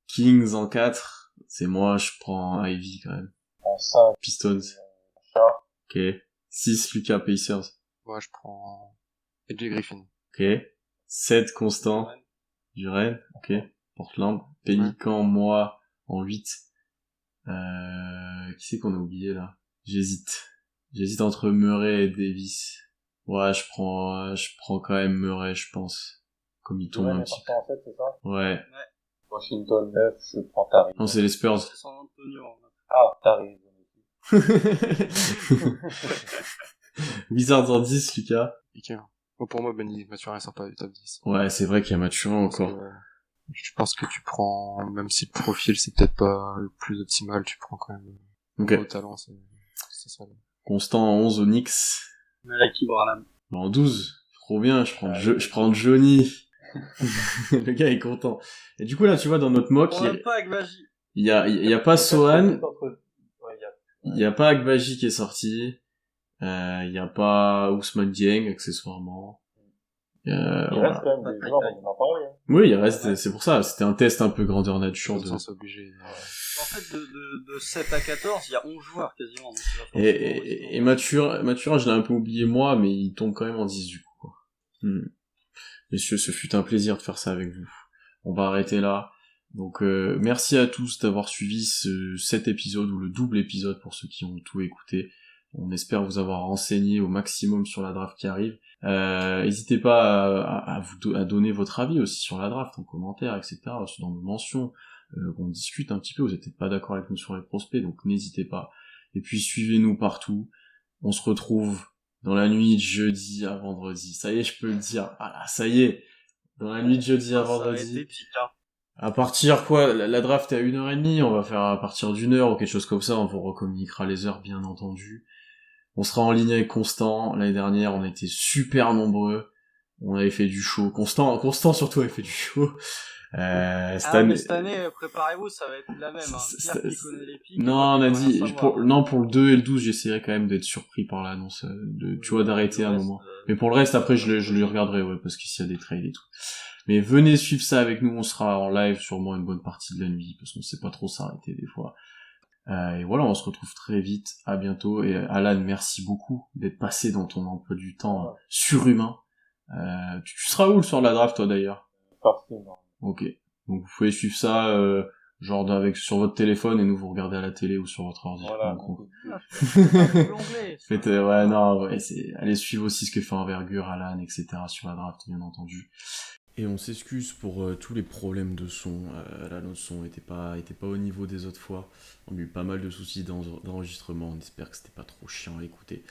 Kings en 4. C'est moi, je prends Ivy quand même. En 5. Pistons. Ok. 6 Lucas Pacers. Ouais, je prends AJ Griffin. Ok. 7 Constant. Duren. Ok. Portland. Pélican, moi, en 8. Qui c'est qu'on a oublié là? J'hésite entre Murray et Davis. Ouais, je prends quand même Murray, je pense. Comme il tombe un petit peu. En fait, c'est ça? Ouais. Washington 9, je prends Tari. Non, c'est les Spurs. C'est San Antonio. Ah, Tari. Wizards en 10, Lucas. Okay. Bon, pour moi, Benny Mathurin sort pas du top 10. Ouais, c'est vrai qu'il y a Mathurin encore. Je pense que tu prends, même si le profil c'est peut-être pas le plus optimal, tu prends quand même le talent, c'est ça. Constant en 11 Onyx. Malaki Branham. En 12. Trop bien, je prends Johnny. Le gars est content. Et du coup, là, tu vois, dans notre mock, il y a pas Sohan. Il y a pas Agbaji qui est sorti. Il y a pas Ousmane Dieng, accessoirement. Il reste quand même des joueurs, on en parlait. Oui, il reste, c'est pour ça. C'était un test un peu grandeur nature. Sens obligé. En fait, de 7 à 14, il y a 11 joueurs quasiment. Donc et Mathurin, je l'ai un peu oublié moi, mais il tombe quand même en 10 du coup, quoi. Messieurs, ce fut un plaisir de faire ça avec vous. On va arrêter là. Donc, merci à tous d'avoir suivi cet épisode, ou le double épisode pour ceux qui ont tout écouté. On espère vous avoir renseigné au maximum sur la draft qui arrive. N'hésitez pas à donner votre avis aussi sur la draft en commentaire, etc. Aussi dans nos mentions. On discute un petit peu. Vous n'êtes peut-être pas d'accord avec nous sur les prospects, donc n'hésitez pas. Et puis suivez-nous partout. On se retrouve dans la nuit de jeudi à vendredi. Ça y est, je peux le dire. Voilà, ça y est. Dans la nuit de jeudi à vendredi. À partir la draft est à 1h30, on va faire à partir d'1h ou quelque chose comme ça, on vous recommuniquera les heures bien entendu. On sera en ligne avec Constant. L'année dernière, on était super nombreux. On avait fait du show. Constant surtout avait fait du show. Mais cette année, préparez-vous, ça va être la même. Hein. Pierre qui connaît les pics. Non, on a dit, pour le 2 et le 12, j'essaierai quand même d'être surpris par l'annonce, tu vois, d'arrêter à un moment. Mais pour le reste, après, je le regarderai, ouais, parce qu'ici, il y a des trades et tout. Mais venez suivre ça avec nous, on sera en live sûrement une bonne partie de la nuit, parce qu'on sait pas trop s'arrêter des fois. Et voilà, on se retrouve très vite, à bientôt, et Alan, merci beaucoup d'être passé dans ton emploi du temps surhumain. Tu seras où le soir de la draft, toi, d'ailleurs? Forcément. Ok. Donc vous pouvez suivre ça, genre sur votre téléphone, et nous vous regardez à la télé ou sur votre ordi. Voilà. En gros. Faites, Allez suivre aussi ce que fait Envergure, Alan, etc. sur la draft, bien entendu. Et on s'excuse pour tous les problèmes de son. Là, notre son était pas au niveau des autres fois. On a eu pas mal de soucis d'enregistrement. On espère que c'était pas trop chiant à écouter.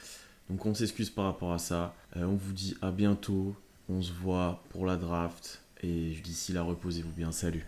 Donc on s'excuse par rapport à ça. On vous dit à bientôt. On se voit pour la draft. Et d'ici là, reposez-vous bien. Salut.